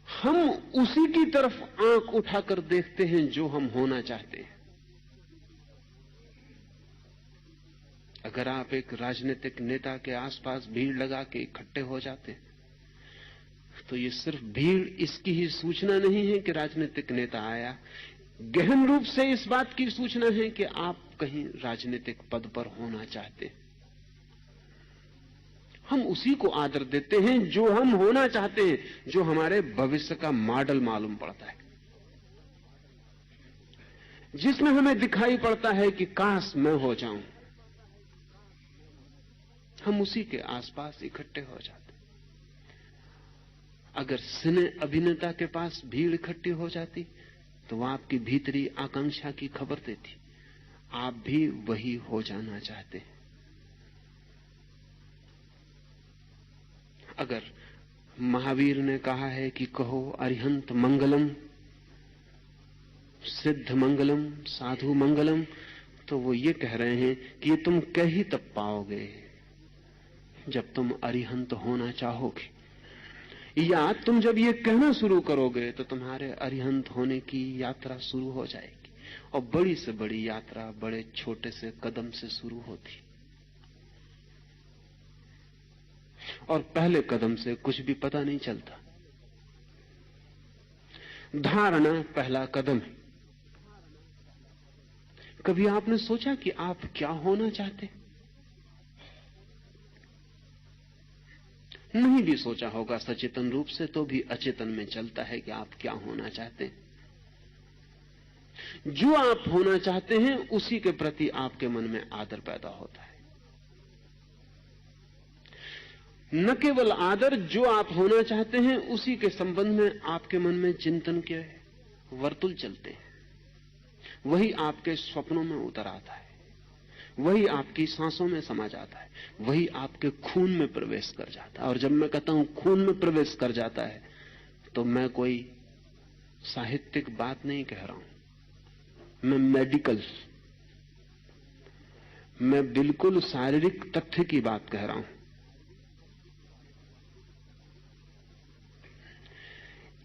हम उसी की तरफ आंख उठाकर देखते हैं जो हम होना चाहते हैं। अगर आप एक राजनीतिक नेता के आसपास भीड़ लगा के इकट्ठे हो जाते हैं तो ये सिर्फ भीड़ इसकी ही सूचना नहीं है कि राजनीतिक नेता आया, गहन रूप से इस बात की सूचना है कि आप कहीं राजनीतिक पद पर होना चाहते हैं। हम उसी को आदर देते हैं जो हम होना चाहते हैं, जो हमारे भविष्य का मॉडल मालूम पड़ता है, जिसमें हमें दिखाई पड़ता है कि काश मैं हो जाऊं। हम उसी के आसपास इकट्ठे हो जाते। अगर सिने अभिनेता के पास भीड़ इकट्ठी हो जाती तो वह आपकी भीतरी आकांक्षा की खबर देती, आप भी वही हो जाना चाहते हैं। अगर महावीर ने कहा है कि कहो अरिहंत मंगलम, सिद्ध मंगलम, साधु मंगलम, तो वो ये कह रहे हैं कि ये तुम कह ही तब पाओगे जब तुम अरिहंत होना चाहोगे, या तुम जब ये कहना शुरू करोगे तो तुम्हारे अरिहंत होने की यात्रा शुरू हो जाएगी। और बड़ी से बड़ी यात्रा बड़े छोटे से कदम से शुरू होती, और पहले कदम से कुछ भी पता नहीं चलता। धारणा पहला कदम है। कभी आपने सोचा कि आप क्या होना चाहते? नहीं भी सोचा होगा सचेतन रूप से, तो भी अचेतन में चलता है कि आप क्या होना चाहते हैं। जो आप होना चाहते हैं उसी के प्रति आपके मन में आदर पैदा होता है। न केवल आदर, जो आप होना चाहते हैं उसी के संबंध में आपके मन में चिंतन के वर्तुल चलते हैं। वही आपके स्वप्नों में उतर आता है, वही आपकी सांसों में समा जाता है, वही आपके खून में प्रवेश कर जाता है। और जब मैं कहता हूं खून में प्रवेश कर जाता है तो मैं कोई साहित्यिक बात नहीं कह रहा हूं, मैं मेडिकल, मैं बिल्कुल शारीरिक तथ्य की बात कह रहा हूं।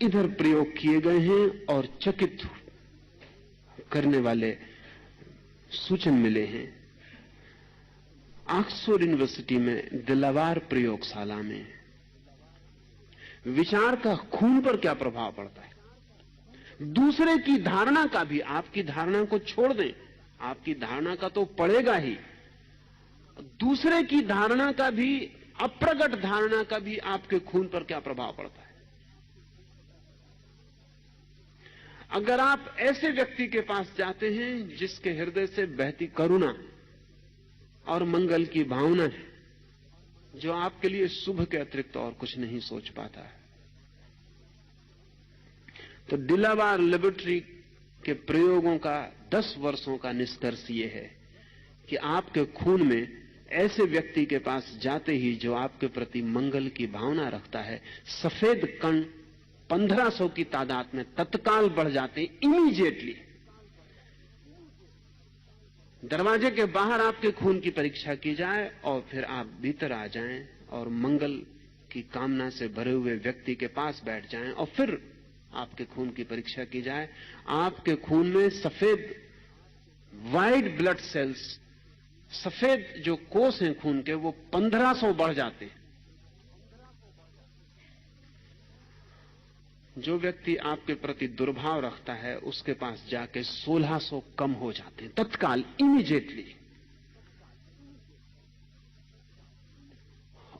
इधर प्रयोग किए गए हैं और चकित करने वाले सूचन मिले हैं। ऑक्सफोर्ड यूनिवर्सिटी में दिलावार प्रयोगशाला में विचार का खून पर क्या प्रभाव पड़ता है। दूसरे की धारणा का भी, आपकी धारणा को छोड़ दें, आपकी धारणा का तो पड़ेगा ही, दूसरे की धारणा का भी, अप्रगट धारणा का भी आपके खून पर क्या प्रभाव पड़ता है। अगर आप ऐसे व्यक्ति के पास जाते हैं जिसके हृदय से बहती करुणा और मंगल की भावना है, जो आपके लिए शुभ के अतिरिक्त और कुछ नहीं सोच पाता है, तो डिलावार लेबोरेटरी के प्रयोगों का 10 वर्षों का निष्कर्ष यह है कि आपके खून में ऐसे व्यक्ति के पास जाते ही जो आपके प्रति मंगल की भावना रखता है, सफेद कण 1500 की तादाद में तत्काल बढ़ जाते, इमीडिएटली। दरवाजे के बाहर आपके खून की परीक्षा की जाए और फिर आप भीतर आ जाएं और मंगल की कामना से भरे हुए व्यक्ति के पास बैठ जाएं और फिर आपके खून की परीक्षा की जाए, आपके खून में सफेद वाइट ब्लड सेल्स, सफेद जो कोष हैं खून के, वो 1500 बढ़ जाते हैं। जो व्यक्ति आपके प्रति दुर्भाव रखता है उसके पास जाके 1600 कम हो जाते हैं, तत्काल, इमीडिएटली।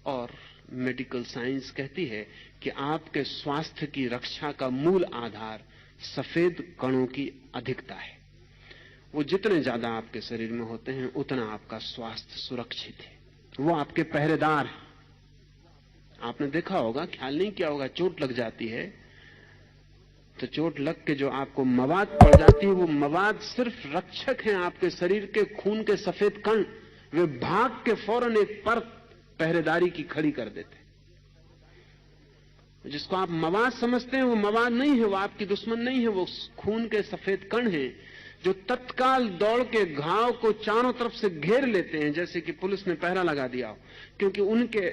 और मेडिकल साइंस कहती है कि आपके स्वास्थ्य की रक्षा का मूल आधार सफेद कणों की अधिकता है। वो जितने ज्यादा आपके शरीर में होते हैं उतना आपका स्वास्थ्य सुरक्षित है, वो आपके पहरेदार हैं। आपने देखा होगा, ख्याल नहीं किया होगा, चोट लग जाती है तो चोट लग के जो आपको मवाद पड़ जाती है, वो मवाद सिर्फ रक्षक हैं आपके शरीर के खून के सफेद कण। वे भाग के फौरन एक परत पहरेदारी की खड़ी कर देते। जिसको आप मवाद समझते हैं वो मवाद नहीं है, वो आपकी दुश्मन नहीं है, वो खून के सफेद कण हैं जो तत्काल दौड़ के घाव को चारों तरफ से घेर लेते हैं, जैसे कि पुलिस ने पहरा लगा दिया हो, क्योंकि उनके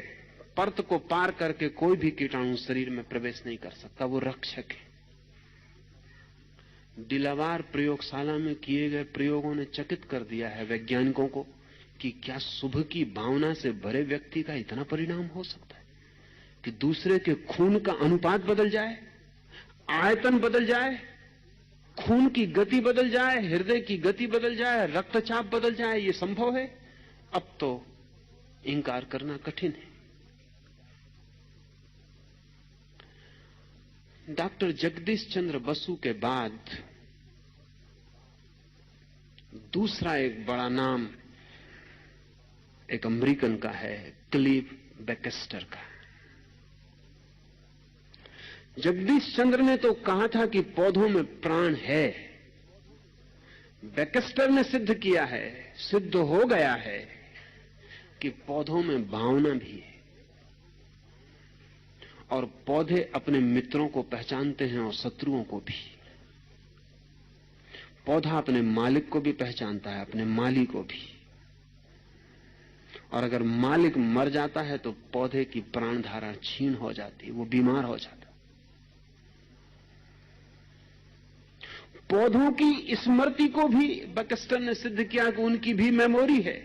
परत को पार करके कोई भी कीटाणु शरीर में प्रवेश नहीं कर सकता, वो रक्षक है। डिलावार प्रयोगशाला में किए गए प्रयोगों ने चकित कर दिया है वैज्ञानिकों को कि क्या शुभ की भावना से भरे व्यक्ति का इतना परिणाम हो सकता है कि दूसरे के खून का अनुपात बदल जाए, आयतन बदल जाए, खून की गति बदल जाए, हृदय की गति बदल जाए, रक्तचाप बदल जाए। ये संभव है? अब तो इंकार करना कठिन है। डॉक्टर जगदीश चंद्र बसु के बाद दूसरा एक बड़ा नाम एक अमेरिकन का है, क्लीव बैकेस्टर का। जगदीश चंद्र ने तो कहा था कि पौधों में प्राण है, बैकेस्टर ने सिद्ध किया है, सिद्ध हो गया है कि पौधों में भावना भी है और पौधे अपने मित्रों को पहचानते हैं और शत्रुओं को भी। पौधा अपने मालिक को भी पहचानता है, अपने माली को भी। और अगर मालिक मर जाता है तो पौधे की प्राणधारा छीन हो जाती है, वो बीमार हो जाता। पौधों की स्मृति को भी बैकेस्टर ने सिद्ध किया कि उनकी भी मेमोरी है।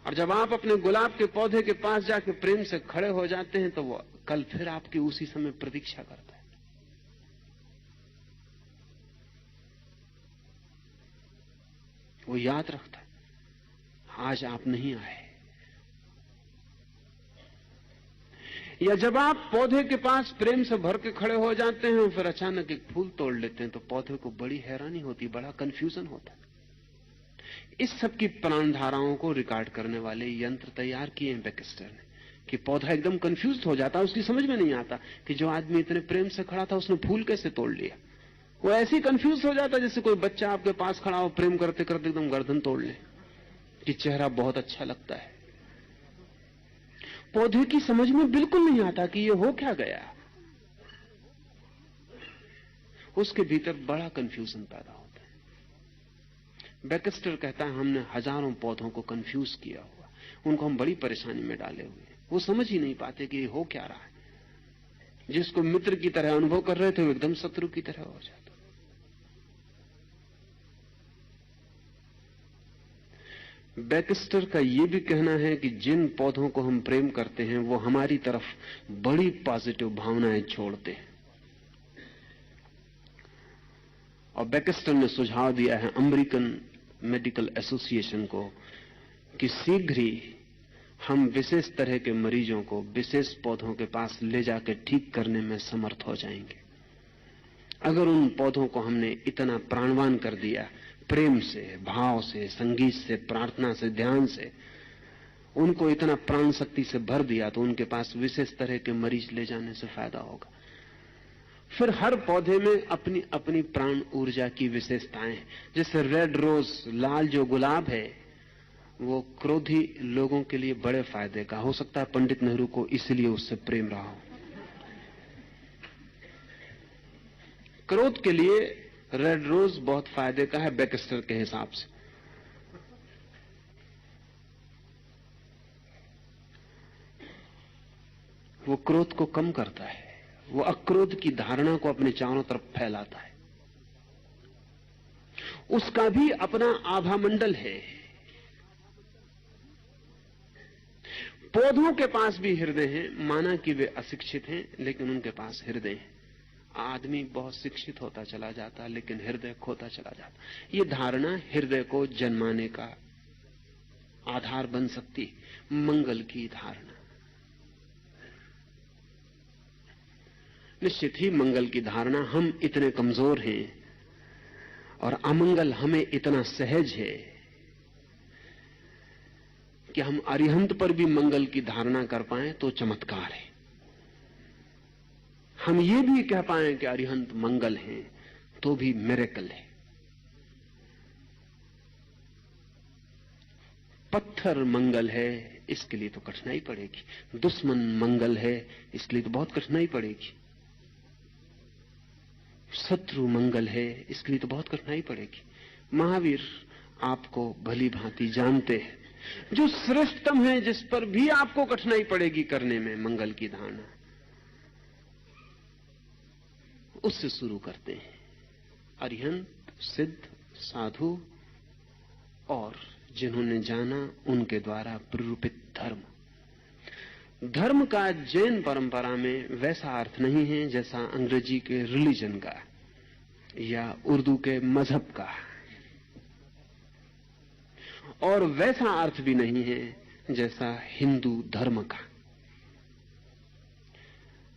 और जब आप अपने गुलाब के पौधे के पास जाके प्रेम से खड़े हो जाते हैं तो वो कल फिर आपकी उसी समय प्रतीक्षा करता है। वो याद रखता है, आज आप नहीं आए। या जब आप पौधे के पास प्रेम से भर के खड़े हो जाते हैं और फिर अचानक एक फूल तोड़ लेते हैं तो पौधे को बड़ी हैरानी होती, बड़ा कंफ्यूजन होता है। इस सब की प्राणधाराओं को रिकॉर्ड करने वाले यंत्र तैयार किए हैं बैकेस्टर ने कि पौधा एकदम कंफ्यूज हो जाता है, उसकी समझ में नहीं आता कि जो आदमी इतने प्रेम से खड़ा था उसने फूल कैसे तोड़ लिया। वो ऐसे ही कंफ्यूज हो जाता जैसे कोई बच्चा आपके पास खड़ा हो, प्रेम करते करते एकदम गर्दन तोड़ ले कि चेहरा बहुत अच्छा लगता है। पौधे की समझ में बिल्कुल नहीं आता कि ये हो क्या गया, उसके भीतर बड़ा कंफ्यूजन पैदा होता है। बैकेस्टर कहता है हमने हजारों पौधों को कंफ्यूज किया हुआ, उनको हम बड़ी परेशानी में डाले हुए, वो समझ ही नहीं पाते कि ये हो क्या रहा है। जिसको मित्र की तरह अनुभव कर रहे थे वो एकदम शत्रु की तरह हो जाता। बैक्स्टर का यह भी कहना है कि जिन पौधों को हम प्रेम करते हैं वो हमारी तरफ बड़ी पॉजिटिव भावनाएं छोड़ते हैं। और बैक्स्टर ने सुझाव दिया है अमेरिकन मेडिकल एसोसिएशन को कि शीघ्र ही हम विशेष तरह के मरीजों को विशेष पौधों के पास ले जाकर ठीक करने में समर्थ हो जाएंगे। अगर उन पौधों को हमने इतना प्राणवान कर दिया, प्रेम से, भाव से, संगीत से, प्रार्थना से, ध्यान से, उनको इतना प्राण शक्ति से भर दिया, तो उनके पास विशेष तरह के मरीज ले जाने से फायदा होगा। फिर हर पौधे में अपनी अपनी प्राण ऊर्जा की विशेषताएं हैं। जैसे रेड रोज, लाल जो गुलाब है, वो क्रोधी लोगों के लिए बड़े फायदे का हो सकता है। पंडित नेहरू को इसलिए उससे प्रेम रहा हो। क्रोध के लिए रेड रोज बहुत फायदे का है बैक्स्टर के हिसाब से। वो क्रोध को कम करता है, वो अक्रोध की धारणा को अपने चारों तरफ फैलाता है। उसका भी अपना आभा मंडल है। पौधों के पास भी हृदय है, माना कि वे अशिक्षित हैं, लेकिन उनके पास हृदय है। आदमी बहुत शिक्षित होता चला जाता, लेकिन हृदय खोता चला जाता। ये धारणा हृदय को जन्माने का आधार बन सकती, मंगल की धारणा। निश्चित ही मंगल की धारणा, हम इतने कमजोर हैं और अमंगल हमें इतना सहज है कि हम अरिहंत पर भी मंगल की धारणा कर पाए तो चमत्कार है। हम ये भी कह पाए कि अरिहंत मंगल हैं तो भी मिरेकल है। पत्थर मंगल है, इसके लिए तो कठिनाई पड़ेगी। दुश्मन मंगल है, इसके लिए तो बहुत कठिनाई पड़ेगी। शत्रु मंगल है, इसके लिए तो बहुत कठिनाई पड़ेगी। महावीर आपको भली भांति जानते हैं। जो श्रेष्ठतम है, जिस पर भी आपको कठिनाई पड़ेगी करने में मंगल की धारणा, उससे शुरू करते हैं। अरिहंत, सिद्ध, साधु और जिन्होंने जाना उनके द्वारा प्ररूपित धर्म। धर्म का जैन परंपरा में वैसा अर्थ नहीं है जैसा अंग्रेजी के रिलीजन का या उर्दू के मजहब का, और वैसा अर्थ भी नहीं है जैसा हिंदू धर्म का।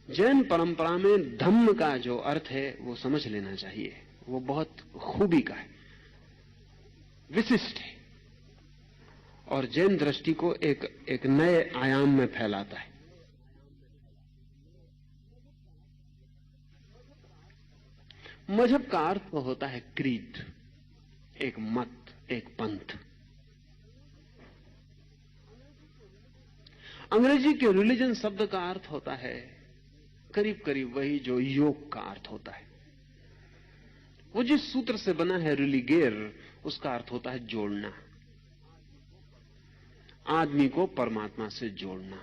जैन परंपरा में धम्म का जो अर्थ है वो समझ लेना चाहिए, वो बहुत खूबी का है, विशिष्ट है, और जैन दृष्टि को एक नए आयाम में फैलाता है। मजहब का अर्थ तो होता है क्रीड, एक मत, एक पंथ। अंग्रेजी के रिलीजन शब्द का अर्थ होता है करीब करीब वही जो योग का अर्थ होता है। वो जिस सूत्र से बना है रिलीगेर, उसका अर्थ होता है जोड़ना, आदमी को परमात्मा से जोड़ना।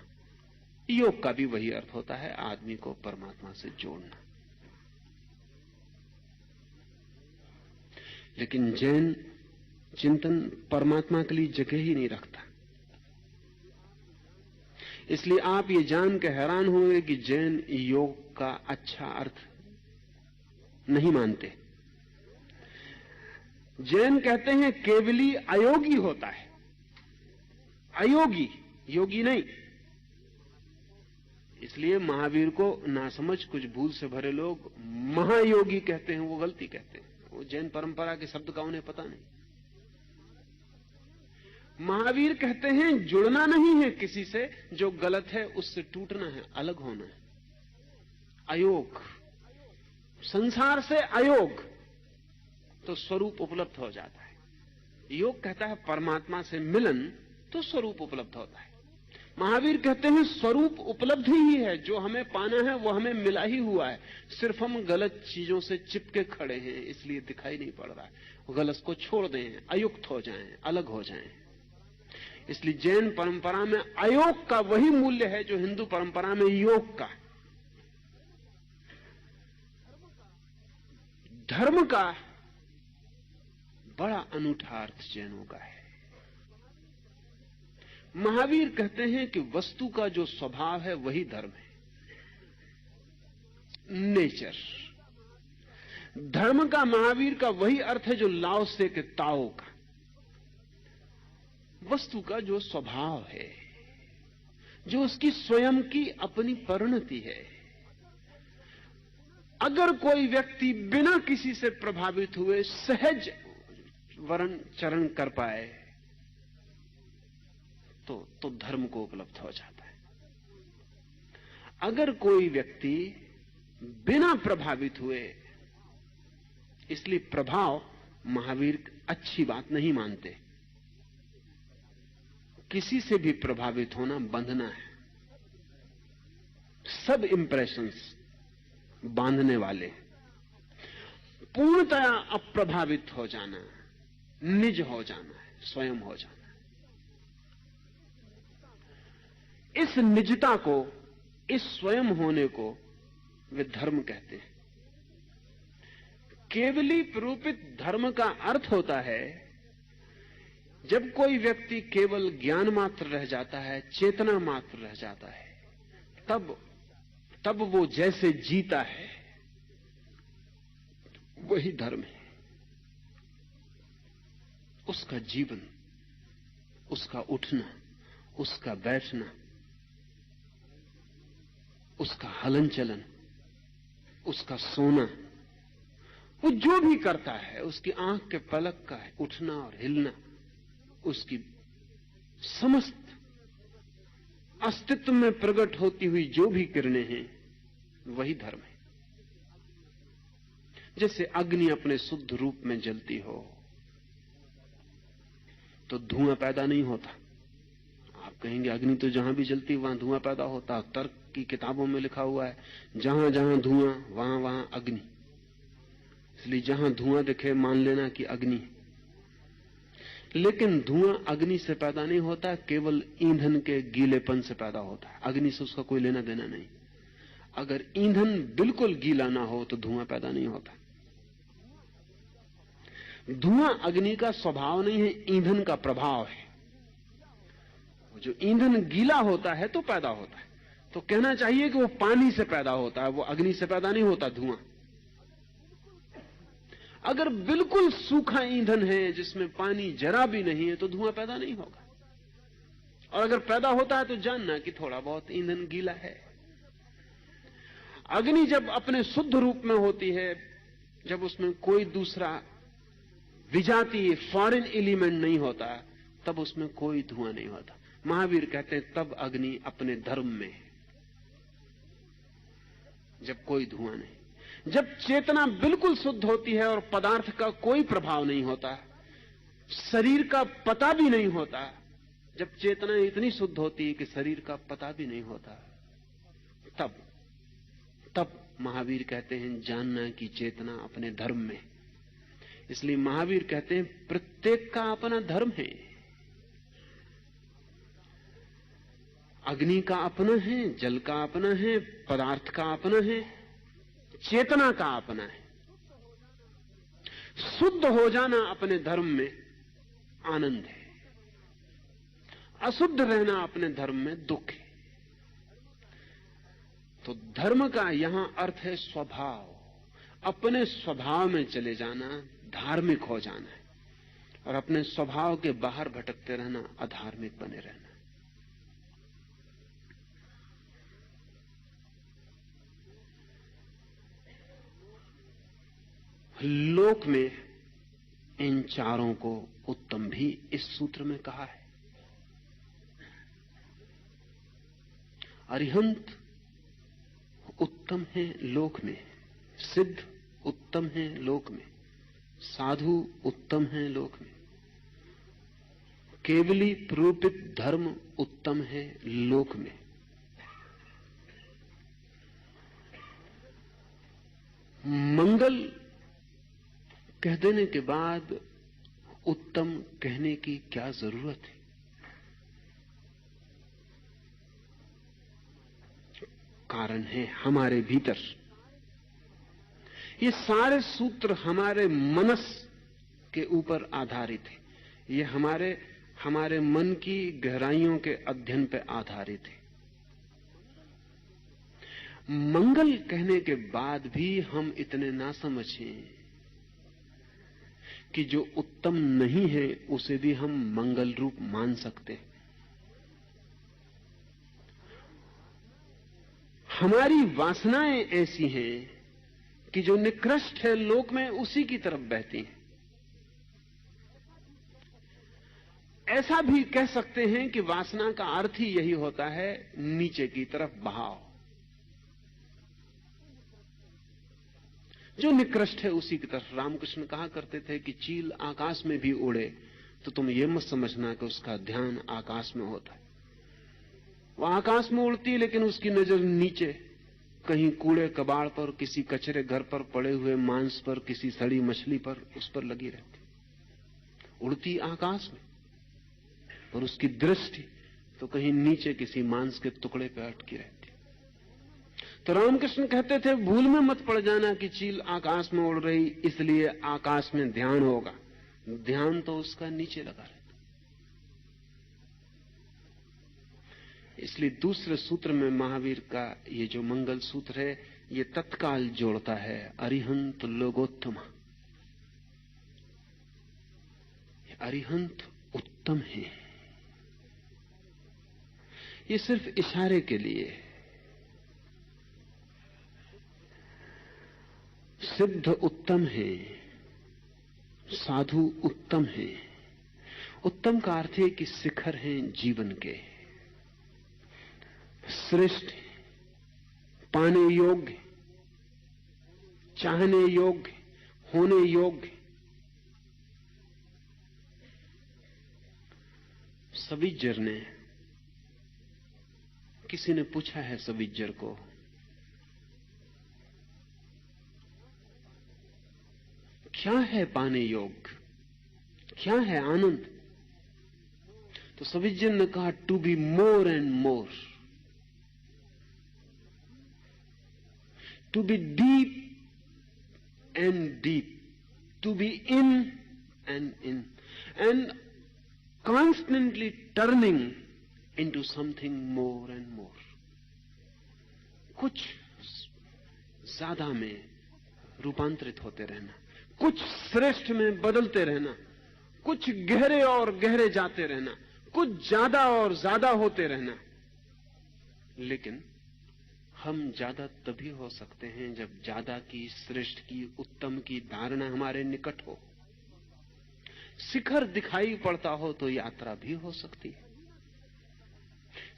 योग का भी वही अर्थ होता है, आदमी को परमात्मा से जोड़ना। लेकिन जैन चिंतन परमात्मा के लिए जगह ही नहीं रखता। इसलिए आप ये जान के हैरान होंगे कि जैन योग का अच्छा अर्थ नहीं मानते। जैन कहते हैं केवली अयोगी होता है, अयोगी, योगी नहीं। इसलिए महावीर को नासमझ कुछ भूल से भरे लोग महायोगी कहते हैं, वो गलती कहते हैं। वो जैन परंपरा के शब्द का उन्हें पता नहीं। महावीर कहते हैं जुड़ना नहीं है किसी से, जो गलत है उससे टूटना है, अलग होना है। अयोग, संसार से अयोग, तो स्वरूप उपलब्ध हो जाता है। योग कहता है परमात्मा से मिलन, तो स्वरूप उपलब्ध होता है। महावीर कहते हैं स्वरूप उपलब्ध ही है, जो हमें पाना है वो हमें मिला ही हुआ है, सिर्फ हम गलत चीजों से चिपके खड़े हैं, इसलिए दिखाई नहीं पड़ रहा है। गलत को छोड़ दें, अयुक्त हो जाएं, अलग हो जाएं। इसलिए जैन परंपरा में अयोग का वही मूल्य है जो हिंदू परंपरा में योग का। धर्म का बड़ा अनूठा अर्थ जैनों का है। महावीर कहते हैं कि वस्तु का जो स्वभाव है वही धर्म है, नेचर। धर्म का महावीर का वही अर्थ है जो लाओ से के ताओ का। वस्तु का जो स्वभाव है, जो उसकी स्वयं की अपनी परिणति है। अगर कोई व्यक्ति बिना किसी से प्रभावित हुए सहज वर्ण चरण कर पाए तो धर्म को उपलब्ध हो जाता है। अगर कोई व्यक्ति बिना प्रभावित हुए, इसलिए प्रभाव महावीर अच्छी बात नहीं मानते। किसी से भी प्रभावित होना बंधना है। सब इंप्रेशंस बांधने वाले। पूर्णतया अप्रभावित हो जाना, निज हो जाना है, स्वयं हो जाना है। इस निजता को, इस स्वयं होने को वे धर्म कहते हैं। केवली प्रूपित धर्म का अर्थ होता है जब कोई व्यक्ति केवल ज्ञान मात्र रह जाता है, चेतना मात्र रह जाता है, तब वो जैसे जीता है वही धर्म है। उसका जीवन, उसका उठना, उसका बैठना, उसका हलन चलन, उसका सोना, वो जो भी करता है, उसकी आंख के पलक का है उठना और हिलना, उसकी समस्त अस्तित्व में प्रकट होती हुई जो भी किरणें हैं वही धर्म है। जैसे अग्नि अपने शुद्ध रूप में जलती हो तो धुआं पैदा नहीं होता। आप कहेंगे अग्नि तो जहां भी जलती वहां धुआं पैदा होता। तर्क की किताबों में लिखा हुआ है जहां जहां धुआं वहां वहां अग्नि। इसलिए जहां धुआं दिखे मान लेना कि अग्नि। लेकिन धुआं अग्नि से पैदा नहीं होता, केवल ईंधन के गीलेपन से पैदा होता है। अग्नि से उसका कोई लेना देना नहीं। अगर ईंधन बिल्कुल गीला ना हो तो धुआं पैदा नहीं होता। धुआं अग्नि का स्वभाव नहीं है, ईंधन का प्रभाव है। जो ईंधन गीला होता है तो पैदा होता है। तो कहना चाहिए कि वो पानी से पैदा होता है, वो अग्नि से पैदा नहीं होता धुआं। अगर बिल्कुल सूखा ईंधन है जिसमें पानी जरा भी नहीं है तो धुआं पैदा नहीं होगा। और अगर पैदा होता है तो जानना कि थोड़ा बहुत ईंधन गीला है। अग्नि जब अपने शुद्ध रूप में होती है, जब उसमें कोई दूसरा विजातीय फॉरेन एलिमेंट नहीं होता, तब उसमें कोई धुआं नहीं होता। महावीर कहते हैं तब अग्नि अपने धर्म में है, जब कोई धुआं नहीं। जब चेतना बिल्कुल शुद्ध होती है और पदार्थ का कोई प्रभाव नहीं होता, शरीर का पता भी नहीं होता, जब चेतना इतनी शुद्ध होती है कि शरीर का पता भी नहीं होता, तब महावीर कहते हैं जानना कि चेतना अपने धर्म में। इसलिए महावीर कहते हैं प्रत्येक का अपना धर्म है। अग्नि का अपना है, जल का अपना है, पदार्थ का अपना है, चेतना का अपना है। शुद्ध हो जाना अपने धर्म में आनंद है, अशुद्ध रहना अपने धर्म में दुख है। तो धर्म का यहां अर्थ है स्वभाव। अपने स्वभाव में चले जाना धार्मिक हो जाना है, और अपने स्वभाव के बाहर भटकते रहना अधार्मिक बने रहना। लोक में इन चारों को उत्तम भी इस सूत्र में कहा है। अरिहंत उत्तम है लोक में, सिद्ध उत्तम है लोक में, साधु उत्तम है लोक में, केवली प्रूपित धर्म उत्तम है लोक में। मंगल कह देने के बाद उत्तम कहने की क्या जरूरत है? कारण है हमारे भीतर। ये सारे सूत्र हमारे मनस के ऊपर आधारित है। ये हमारे मन की गहराइयों के अध्ययन पर आधारित है। मंगल कहने के बाद भी हम इतने ना समझें कि जो उत्तम नहीं है उसे भी हम मंगल रूप मान सकते हैं। हमारी वासनाएं ऐसी हैं कि जो निकृष्ट है लोक में उसी की तरफ बहती हैं। ऐसा भी कह सकते हैं कि वासना का अर्थ ही यही होता है, नीचे की तरफ बहाव। जो निकृष्ट है उसी की तरफ। रामकृष्ण कहा करते थे कि चील आकाश में भी उड़े तो तुम ये मत समझना कि उसका ध्यान आकाश में होता है। वो आकाश में उड़ती लेकिन उसकी नजर नीचे, कहीं कूड़े कबाड़ पर, किसी कचरे घर पर पड़े हुए मांस पर, किसी सड़ी मछली पर, उस पर लगी रहती। उड़ती आकाश में और उसकी दृष्टि तो कहीं नीचे किसी मांस के टुकड़े पर अटकी रहती। तो रामकृष्ण कहते थे भूल में मत पड़ जाना कि चील आकाश में उड़ रही इसलिए आकाश में ध्यान होगा। ध्यान तो उसका नीचे लगा रहता। इसलिए दूसरे सूत्र में महावीर का ये जो मंगल सूत्र है ये तत्काल जोड़ता है अरिहंत लोगोत्तम। अरिहंत उत्तम है। ये सिर्फ इशारे के लिए। सिद्ध उत्तम है, साधु उत्तम है। उत्तम का अर्थ है कि शिखर हैं जीवन के, श्रेष्ठ, पाने योग्य, चाहने योग्य, होने योग्य। सविज्जर ने, किसी ने पूछा है सविज्जर को, क्या है पाने योग्य, क्या है आनंद? तो सविज्जर ने कहा to be more and more, to be deep and deep, to be in and constantly turning into something more and more. कुछ ज्यादा में रूपांतरित होते रहना, कुछ श्रेष्ठ में बदलते रहना, कुछ गहरे और गहरे जाते रहना, कुछ ज्यादा और ज्यादा होते रहना। लेकिन हम ज्यादा तभी हो सकते हैं जब ज्यादा की, श्रेष्ठ की, उत्तम की धारणा हमारे निकट हो। शिखर दिखाई पड़ता हो तो यात्रा भी हो सकती है।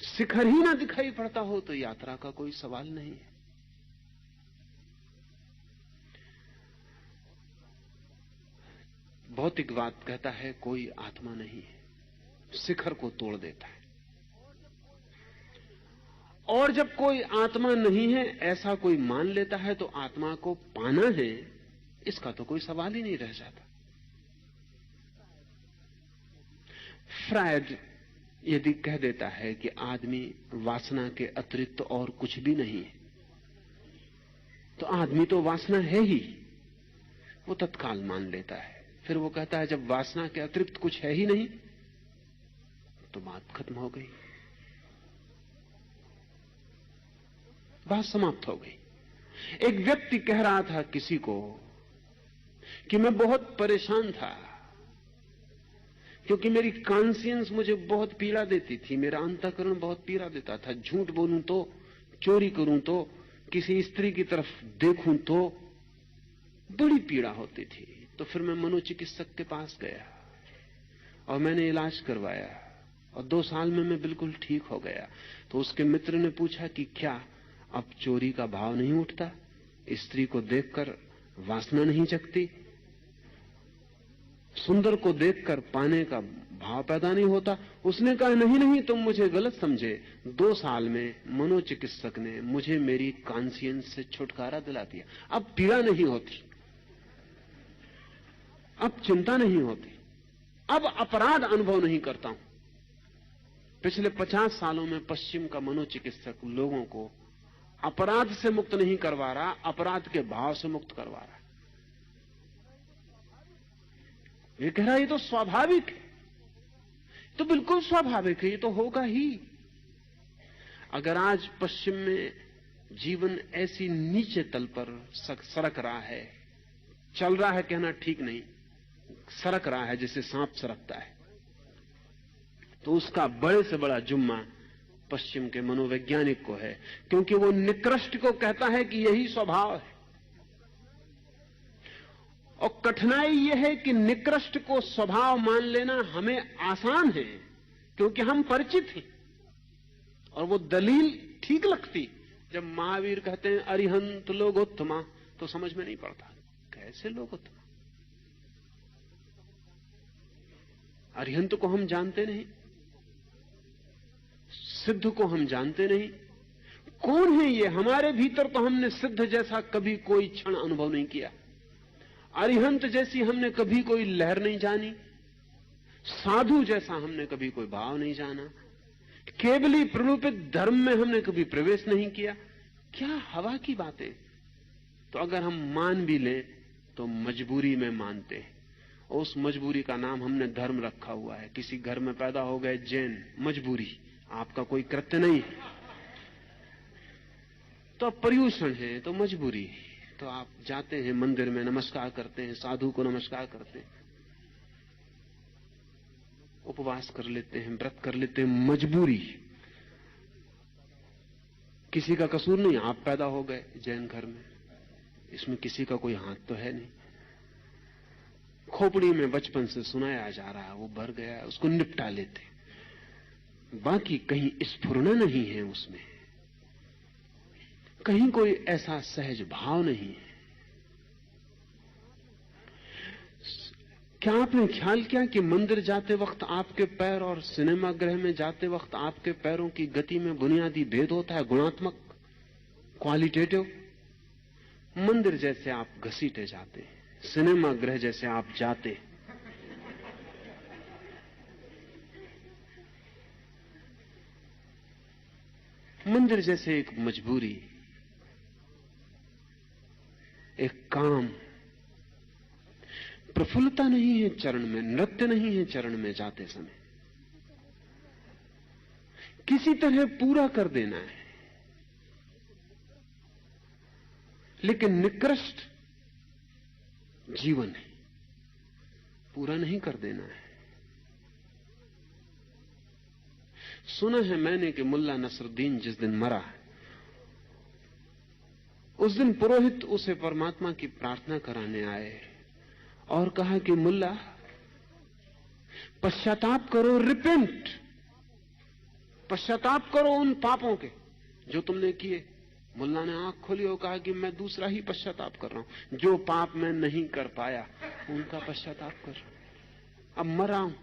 शिखर ही ना दिखाई पड़ता हो तो यात्रा का कोई सवाल नहीं है। भौतिकवाद कहता है कोई आत्मा नहीं है, शिखर को तोड़ देता है। और जब कोई आत्मा नहीं है ऐसा कोई मान लेता है तो आत्मा को पाना है, इसका तो कोई सवाल ही नहीं रह जाता। फ्रायड यदि कह देता है कि आदमी वासना के अतिरिक्त और कुछ भी नहीं है, तो आदमी तो वासना है ही, वो तत्काल मान लेता है। फिर वो कहता है जब वासना के अतिरिक्त कुछ है ही नहीं तो बात खत्म हो गई, बात समाप्त हो गई। एक व्यक्ति कह रहा था किसी को कि मैं बहुत परेशान था क्योंकि मेरी कॉन्शियंस मुझे बहुत पीड़ा देती थी, मेरा अंतःकरण बहुत पीड़ा देता था। झूठ बोलूं तो, चोरी करूं तो, किसी स्त्री की तरफ देखूं तो बड़ी पीड़ा होती थी। तो फिर मैं मनोचिकित्सक के पास गया और मैंने इलाज करवाया और 2 साल में मैं बिल्कुल ठीक हो गया। तो उसके मित्र ने पूछा कि क्या अब चोरी का भाव नहीं उठता, स्त्री को देखकर वासना नहीं जगती, सुंदर को देखकर पाने का भाव पैदा नहीं होता? उसने कहा नहीं नहीं, तुम मुझे गलत समझे। 2 साल में मनोचिकित्सक ने मुझे मेरी कॉन्शियंस से छुटकारा दिला दिया। अब पीड़ा नहीं होती, अब चिंता नहीं होती, अब अपराध अनुभव नहीं करता हूं। पिछले 50 सालों में पश्चिम का मनोचिकित्सक लोगों को अपराध से मुक्त नहीं करवा रहा, अपराध के भाव से मुक्त करवा रहा। ये कह रहा ये तो स्वाभाविक है, तो बिल्कुल स्वाभाविक है, ये तो होगा ही। अगर आज पश्चिम में जीवन ऐसी नीचे तल पर सरक रहा है, चल रहा है कहना ठीक नहीं, सरक रहा है जैसे सांप सरकता है, तो उसका बड़े से बड़ा जुम्मा पश्चिम के मनोवैज्ञानिक को है, क्योंकि वो निकृष्ट को कहता है कि यही स्वभाव है। और कठिनाई यह है कि निकृष्ट को स्वभाव मान लेना हमें आसान है, क्योंकि हम परिचित हैं और वो दलील ठीक लगती। जब महावीर कहते हैं अरिहंत लोगोत्तमा, तो समझ में नहीं पड़ता कैसे लोगोत्तमा। अरिहंत को हम जानते नहीं, सिद्ध को हम जानते नहीं। कौन है ये? हमारे भीतर तो हमने सिद्ध जैसा कभी कोई क्षण अनुभव नहीं किया, अरिहंत जैसी हमने कभी कोई लहर नहीं जानी, साधु जैसा हमने कभी कोई भाव नहीं जाना, केवली प्ररूपित धर्म में हमने कभी प्रवेश नहीं किया। क्या हवा की बातें। तो अगर हम मान भी लें तो मजबूरी में मानते हैं, और उस मजबूरी का नाम हमने धर्म रखा हुआ है। किसी घर में पैदा हो गए जैन, मजबूरी, आपका कोई कृत्य नहीं, तो पर्यूषण है तो मजबूरी। तो आप जाते हैं मंदिर में, नमस्कार करते हैं, साधु को नमस्कार करते हैं, उपवास कर लेते हैं, व्रत कर लेते हैं, मजबूरी। किसी का कसूर नहीं, आप पैदा हो गए जैन घर में, इसमें किसी का कोई हाथ तो है नहीं। खोपड़ी में बचपन से सुनाया जा रहा है, वो भर गया, उसको निपटा लेते, बाकी कहीं स्फुरना नहीं है उसमें, कहीं कोई ऐसा सहज भाव नहीं है। क्या आपने ख्याल किया कि मंदिर जाते वक्त आपके पैर और सिनेमा गृह में जाते वक्त आपके पैरों की गति में बुनियादी भेद होता है, गुणात्मक, क्वालिटेटिव। मंदिर जैसे आप घसीटे जाते हैं, सिनेमा गृह जैसे आप जाते, मंदिर जैसे एक मजबूरी, एक काम। प्रफुल्लता नहीं है चरण में, नृत्य नहीं है चरण में जाते समय, किसी तरह पूरा कर देना है। लेकिन निकृष्ट जीवन है, पूरा नहीं कर देना है। सुना है मैंने कि मुल्ला नसरुद्दीन जिस दिन मरा, उस दिन पुरोहित उसे परमात्मा की प्रार्थना कराने आए और कहा कि मुल्ला पश्चाताप करो, रिपेंट, पश्चाताप करो उन पापों के जो तुमने किए। मुल्ला ने आंख खोली और कहा कि मैं दूसरा ही पश्चाताप कर रहा हूं, जो पाप मैं नहीं कर पाया उनका पश्चाताप कर रहा हूं। अब मरा हूं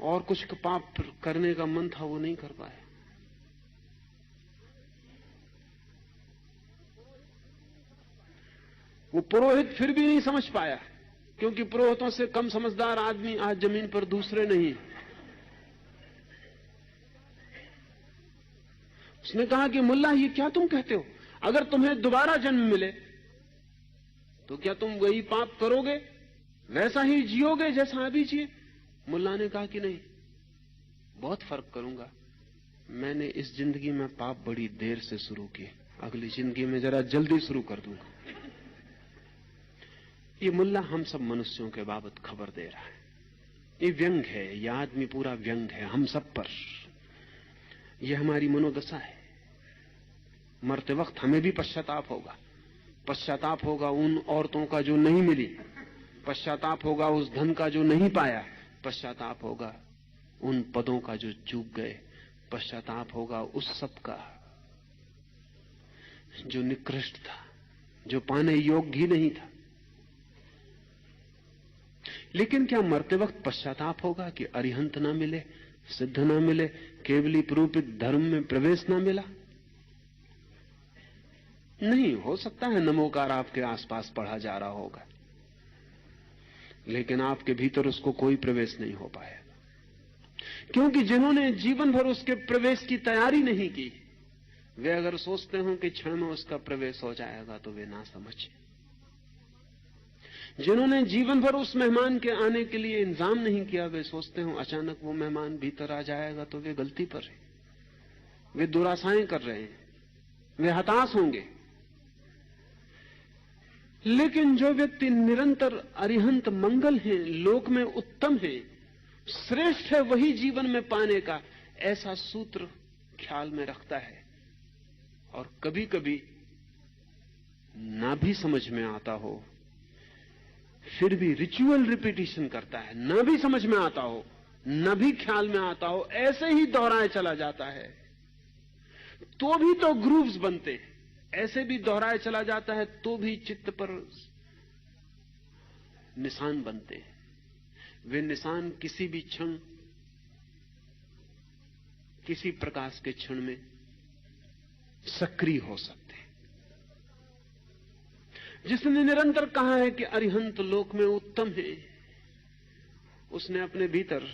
और कुछ पाप करने का मन था वो नहीं कर पाया। वो पुरोहित फिर भी नहीं समझ पाया, क्योंकि पुरोहितों से कम समझदार आदमी आज जमीन पर दूसरे नहीं। उसने कहा कि मुल्ला ये क्या तुम कहते हो, अगर तुम्हें दोबारा जन्म मिले तो क्या तुम वही पाप करोगे, वैसा ही जियोगे जैसा अभी जिए? मुल्ला ने कहा कि नहीं, बहुत फर्क करूंगा। मैंने इस जिंदगी में पाप बड़ी देर से शुरू किए, अगली जिंदगी में जरा जल्दी शुरू कर दूंगा। ये मुल्ला हम सब मनुष्यों के बाबत खबर दे रहा है। ये व्यंग है, ये आदमी पूरा व्यंग है हम सब पर। ये हमारी मनोदशा है। मरते वक्त हमें भी पश्चाताप होगा। पश्चाताप होगा उन औरतों का जो नहीं मिली, पश्चाताप होगा उस धन का जो नहीं पाया, पश्चाताप होगा उन पदों का जो चूक गए, पश्चाताप होगा उस सब का जो निकृष्ट था, जो पाने योग्य ही नहीं था। लेकिन क्या मरते वक्त पश्चाताप होगा कि अरिहंत ना मिले, सिद्ध ना मिले, केवली प्ररूपित धर्म में प्रवेश ना मिला? नहीं, हो सकता है नमोकार आपके आसपास पढ़ा जा रहा होगा, लेकिन आपके भीतर उसको कोई प्रवेश नहीं हो पाया, क्योंकि जिन्होंने जीवन भर उसके प्रवेश की तैयारी नहीं की, वे अगर सोचते हो कि क्षण में उसका प्रवेश हो जाएगा तो वे ना समझे। जिन्होंने जीवन भर उस मेहमान के आने के लिए इंतजाम नहीं किया, वे सोचते हो अचानक वो मेहमान भीतर आ जाएगा तो वे गलती पर है, वे दुराशाएं कर रहे हैं, वे हताश होंगे। लेकिन जो व्यक्ति निरंतर अरिहंत मंगल है, लोक में उत्तम है, श्रेष्ठ है, वही जीवन में पाने का ऐसा सूत्र ख्याल में रखता है। और कभी कभी ना भी समझ में आता हो फिर भी रिचुअल रिपीटिशन करता है, ना भी समझ में आता हो, ना भी ख्याल में आता हो, ऐसे ही दोहराए चला जाता है, तो भी तो ग्रूव्स बनते हैं, ऐसे भी दोहराए चला जाता है तो भी चित्त पर निशान बनते हैं। वे निशान किसी भी क्षण, किसी प्रकाश के क्षण में सक्रिय हो सकते हैं। जिसने निरंतर कहा है कि अरिहंत लोक में उत्तम है, उसने अपने भीतर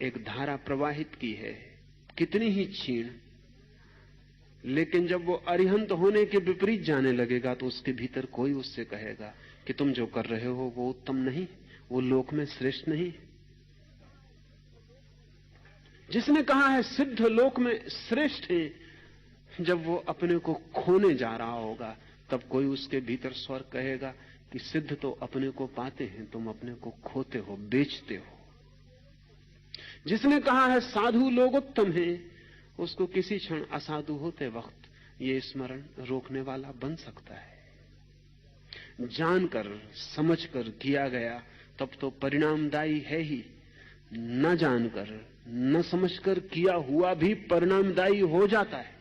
एक धारा प्रवाहित की है, कितनी ही क्षीण, लेकिन जब वो अरिहंत होने के विपरीत जाने लगेगा तो उसके भीतर कोई उससे कहेगा कि तुम जो कर रहे हो वो उत्तम नहीं, वो लोक में श्रेष्ठ नहीं। जिसने कहा है सिद्ध लोक में श्रेष्ठ है, जब वो अपने को खोने जा रहा होगा तब कोई उसके भीतर स्वर कहेगा कि सिद्ध तो अपने को पाते हैं, तुम अपने को खोते हो, बेचते हो। जिसने कहा है साधु लोग उत्तम हैं, उसको किसी क्षण असाधु होते वक्त ये स्मरण रोकने वाला बन सकता है। जानकर समझकर किया गया तब तो परिणामदायी है ही, न जानकर न समझकर किया हुआ भी परिणामदायी हो जाता है।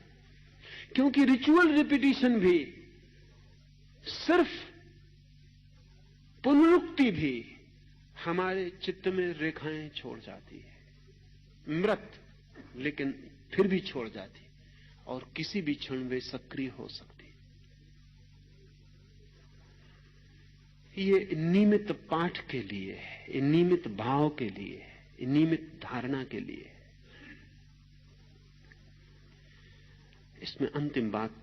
क्योंकि रिचुअल रिपीटिशन भी, सिर्फ पुनरुक्ति भी हमारे चित्त में रेखाएं छोड़ जाती है, मृत, लेकिन फिर भी छोड़ जाती, और किसी भी क्षण वे सक्रिय हो सकती। ये नियमित पाठ के लिए है, नियमित भाव के लिए है, नियमित धारणा के लिए। इसमें अंतिम बात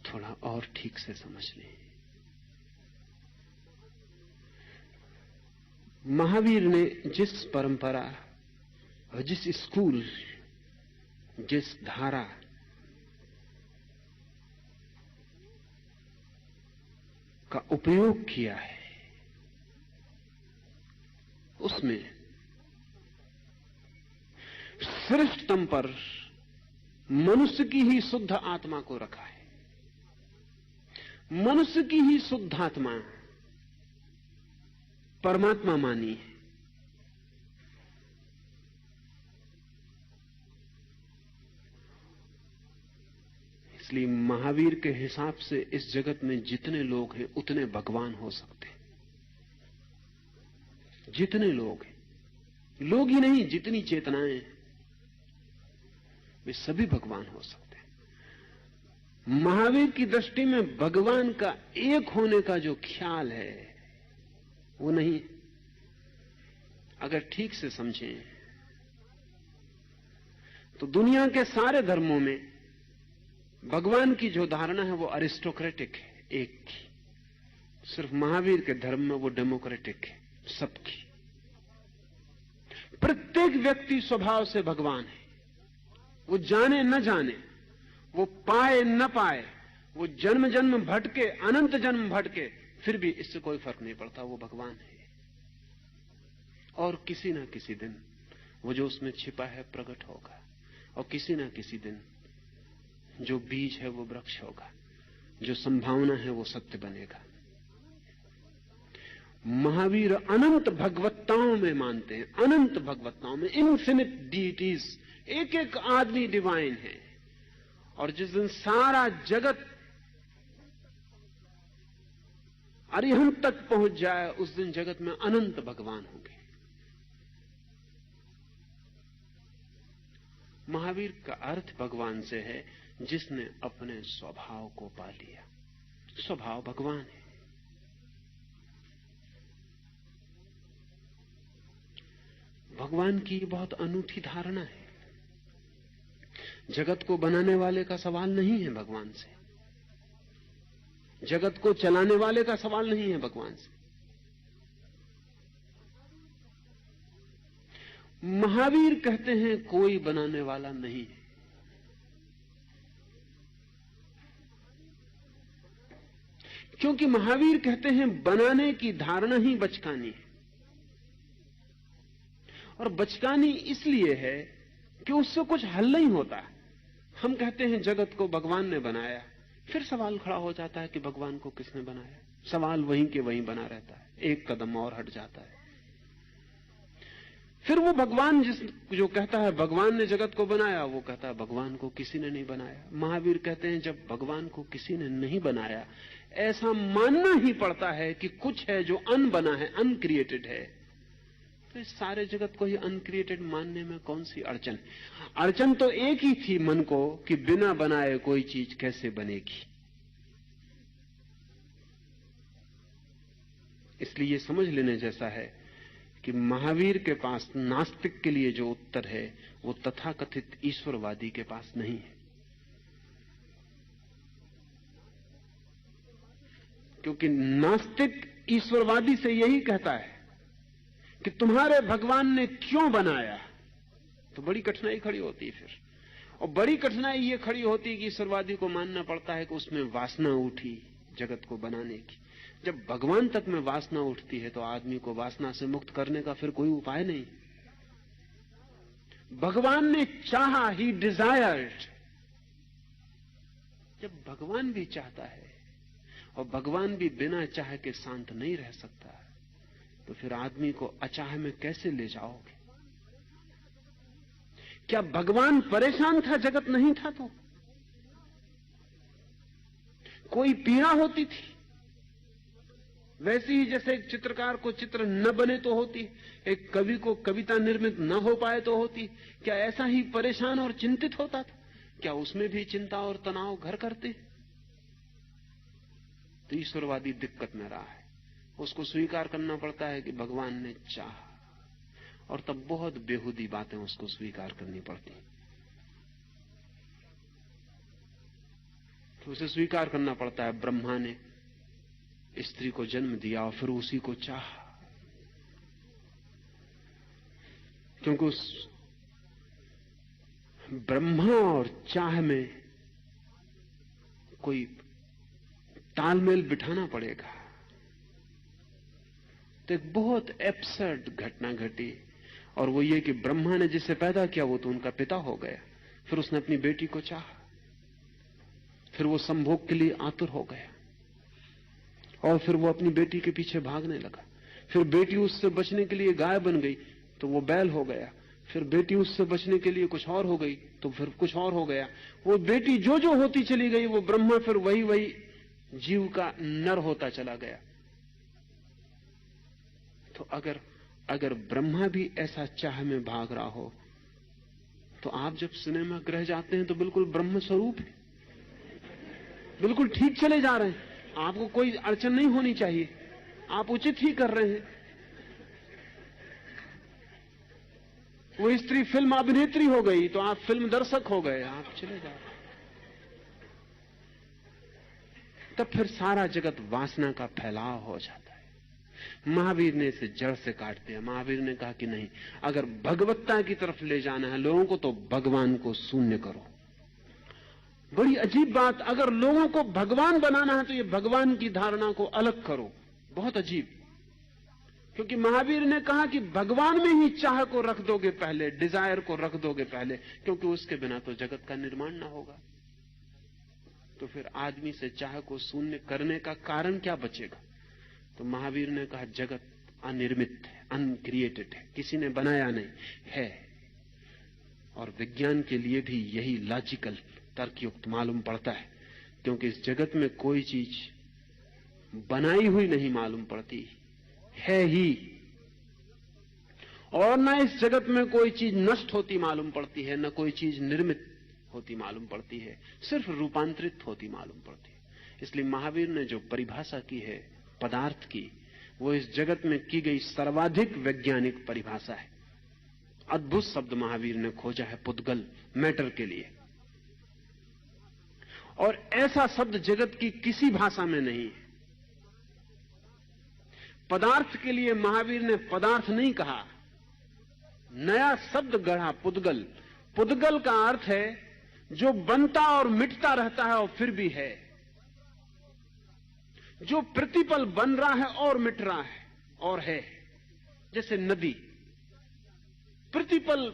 थोड़ा और ठीक से समझ लें। महावीर ने जिस परंपरा, जिस स्कूल, जिस धारा का उपयोग किया है, उसमें श्रेष्ठतम पर मनुष्य की ही शुद्ध आत्मा को रखा है। मनुष्य की ही शुद्ध आत्मा परमात्मा मानी है। इसलिए महावीर के हिसाब से इस जगत में जितने लोग हैं उतने भगवान हो सकते हैं। जितने लोग हैं, लोग ही नहीं, जितनी चेतनाएं हैं, वे सभी भगवान हो सकते हैं। महावीर की दृष्टि में भगवान का एक होने का जो ख्याल है वो नहीं। अगर ठीक से समझें तो दुनिया के सारे धर्मों में भगवान की जो धारणा है वो अरिस्टोक्रेटिक है, एक की। सिर्फ महावीर के धर्म में वो डेमोक्रेटिक है, सबकी। प्रत्येक व्यक्ति स्वभाव से भगवान है। वो जाने न जाने, वो पाए न पाए, वो जन्म जन्म भटके, अनंत जन्म भटके, फिर भी इससे कोई फर्क नहीं पड़ता, वो भगवान है। और किसी ना किसी दिन वो जो उसमें छिपा है प्रकट होगा, और किसी ना किसी दिन जो बीज है वो वृक्ष होगा, जो संभावना है वो सत्य बनेगा। महावीर अनंत भगवत्ताओं में मानते हैं, अनंत भगवत्ताओं में, इन्फिनिट डीटीज। एक एक आदमी डिवाइन है। और जिस दिन सारा जगत अरिहंत तक पहुंच जाए, उस दिन जगत में अनंत भगवान होंगे। महावीर का अर्थ भगवान से है जिसने अपने स्वभाव को पा लिया। स्वभाव भगवान है। भगवान की बहुत अनूठी धारणा है। जगत को बनाने वाले का सवाल नहीं है भगवान से। जगत को चलाने वाले का सवाल नहीं है भगवान से। महावीर कहते हैं कोई बनाने वाला नहीं है, क्योंकि महावीर कहते हैं बनाने की धारणा ही बचकानी है। और बचकानी इसलिए है कि उससे कुछ हल नहीं होता। हम कहते हैं जगत को भगवान ने बनाया, फिर सवाल खड़ा हो जाता है कि भगवान को किसने बनाया। सवाल वहीं के वहीं बना रहता है, एक कदम और हट जाता है। फिर वो भगवान जो कहता है भगवान ने जगत को बनाया, वो कहता है भगवान को किसी ने नहीं बनाया। महावीर कहते हैं जब भगवान को किसी ने नहीं बनाया, ऐसा मानना ही पड़ता है कि कुछ है जो अनबना है, अनक्रिएटेड है, तो इस सारे जगत को ही अनक्रिएटेड मानने में कौन सी अड़चन? अड़चन तो एक ही थी मन को कि बिना बनाए कोई चीज कैसे बनेगी। इसलिए समझ लेने जैसा है कि महावीर के पास नास्तिक के लिए जो उत्तर है वो तथाकथित ईश्वरवादी के पास नहीं है। क्योंकि नास्तिक ईश्वरवादी से यही कहता है कि तुम्हारे भगवान ने क्यों बनाया, तो बड़ी कठिनाई खड़ी होती है फिर। और बड़ी कठिनाई ये खड़ी होती है कि ईश्वरवादी को मानना पड़ता है कि उसमें वासना उठी जगत को बनाने की। जब भगवान तक में वासना उठती है तो आदमी को वासना से मुक्त करने का फिर कोई उपाय नहीं। भगवान ने चाहा, ही डिजायर्ड। जब भगवान भी चाहता है और भगवान भी बिना चाह के शांत नहीं रह सकता, तो फिर आदमी को अचाह में कैसे ले जाओगे? क्या भगवान परेशान था जगत नहीं था तो? कोई पीड़ा होती थी? वैसे ही जैसे एक चित्रकार को चित्र न बने तो होती, एक कवि को कविता निर्मित न हो पाए तो होती। क्या ऐसा ही परेशान और चिंतित होता था? क्या उसमें भी चिंता और तनाव घर करते? तो ईश्वरवादी दिक्कत में रहा है। उसको स्वीकार करना पड़ता है कि भगवान ने चाहा, और तब बहुत बेहुदी बातें उसको स्वीकार करनी पड़ती। तो उसे स्वीकार करना पड़ता है ब्रह्मा ने स्त्री को जन्म दिया और फिर उसी को चाहा, क्योंकि उस ब्रह्मा और चाह में कोई तालमेल बिठाना पड़ेगा। तो एक बहुत एब्सर्ड घटना घटी, और वो ये कि ब्रह्मा ने जिसे पैदा किया वो तो उनका पिता हो गया। फिर उसने अपनी बेटी को चाहा, फिर वो संभोग के लिए आतुर हो गया, और फिर वो अपनी बेटी के पीछे भागने लगा। फिर बेटी उससे बचने के लिए गाय बन गई तो वो बैल हो गया। फिर बेटी उससे बचने के लिए कुछ और हो गई तो फिर कुछ और हो गया। वो बेटी जो जो होती चली गई, वो ब्रह्मा फिर वही वही जीव का नर होता चला गया। तो अगर ब्रह्मा भी ऐसा चाह में भाग रहा हो, तो आप जब सिनेमा गृह जाते हैं तो बिल्कुल ब्रह्म स्वरूप है, बिल्कुल ठीक चले जा रहे हैं, आपको कोई अड़चन नहीं होनी चाहिए, आप उचित ही कर रहे हैं। वो स्त्री फिल्म अभिनेत्री हो गई तो आप फिल्म दर्शक हो गए, आप चले जा रहे। तब फिर सारा जगत वासना का फैलाव हो जाता है। महावीर ने इसे जड़ से काट दिया। महावीर ने कहा कि नहीं, अगर भगवत्ता की तरफ ले जाना है लोगों को तो भगवान को शून्य करो। बड़ी अजीब बात, अगर लोगों को भगवान बनाना है तो ये भगवान की धारणा को अलग करो। बहुत अजीब, क्योंकि महावीर ने कहा कि भगवान में ही चाह को रख दोगे पहले, डिजायर को रख दोगे पहले, क्योंकि उसके बिना तो जगत का निर्माण ना होगा। तो फिर आदमी से चाह को शून्य करने का कारण क्या बचेगा? तो महावीर ने कहा जगत अनिर्मित है, अनक्रिएटेड है, किसी ने बनाया नहीं है। और विज्ञान के लिए भी यही लॉजिकल तर्कयुक्त मालूम पड़ता है, क्योंकि इस जगत में कोई चीज बनाई हुई नहीं मालूम पड़ती, है ही। और न इस जगत में कोई चीज नष्ट होती मालूम पड़ती है, न कोई चीज निर्मित होती मालूम पड़ती है, सिर्फ रूपांतरित होती मालूम पड़ती है। इसलिए महावीर ने जो परिभाषा की है पदार्थ की, वो इस जगत में की गई सर्वाधिक वैज्ञानिक परिभाषा है। अद्भुत शब्द महावीर ने खोजा है पुद्गल, मैटर के लिए। और ऐसा शब्द जगत की किसी भाषा में नहीं है। पदार्थ के लिए महावीर ने पदार्थ नहीं कहा, नया शब्द गढ़ा, पुद्गल। पुद्गल का अर्थ है जो बनता और मिटता रहता है और फिर भी है, जो प्रतिपल बन रहा है और मिट रहा है और है। जैसे नदी प्रतिपल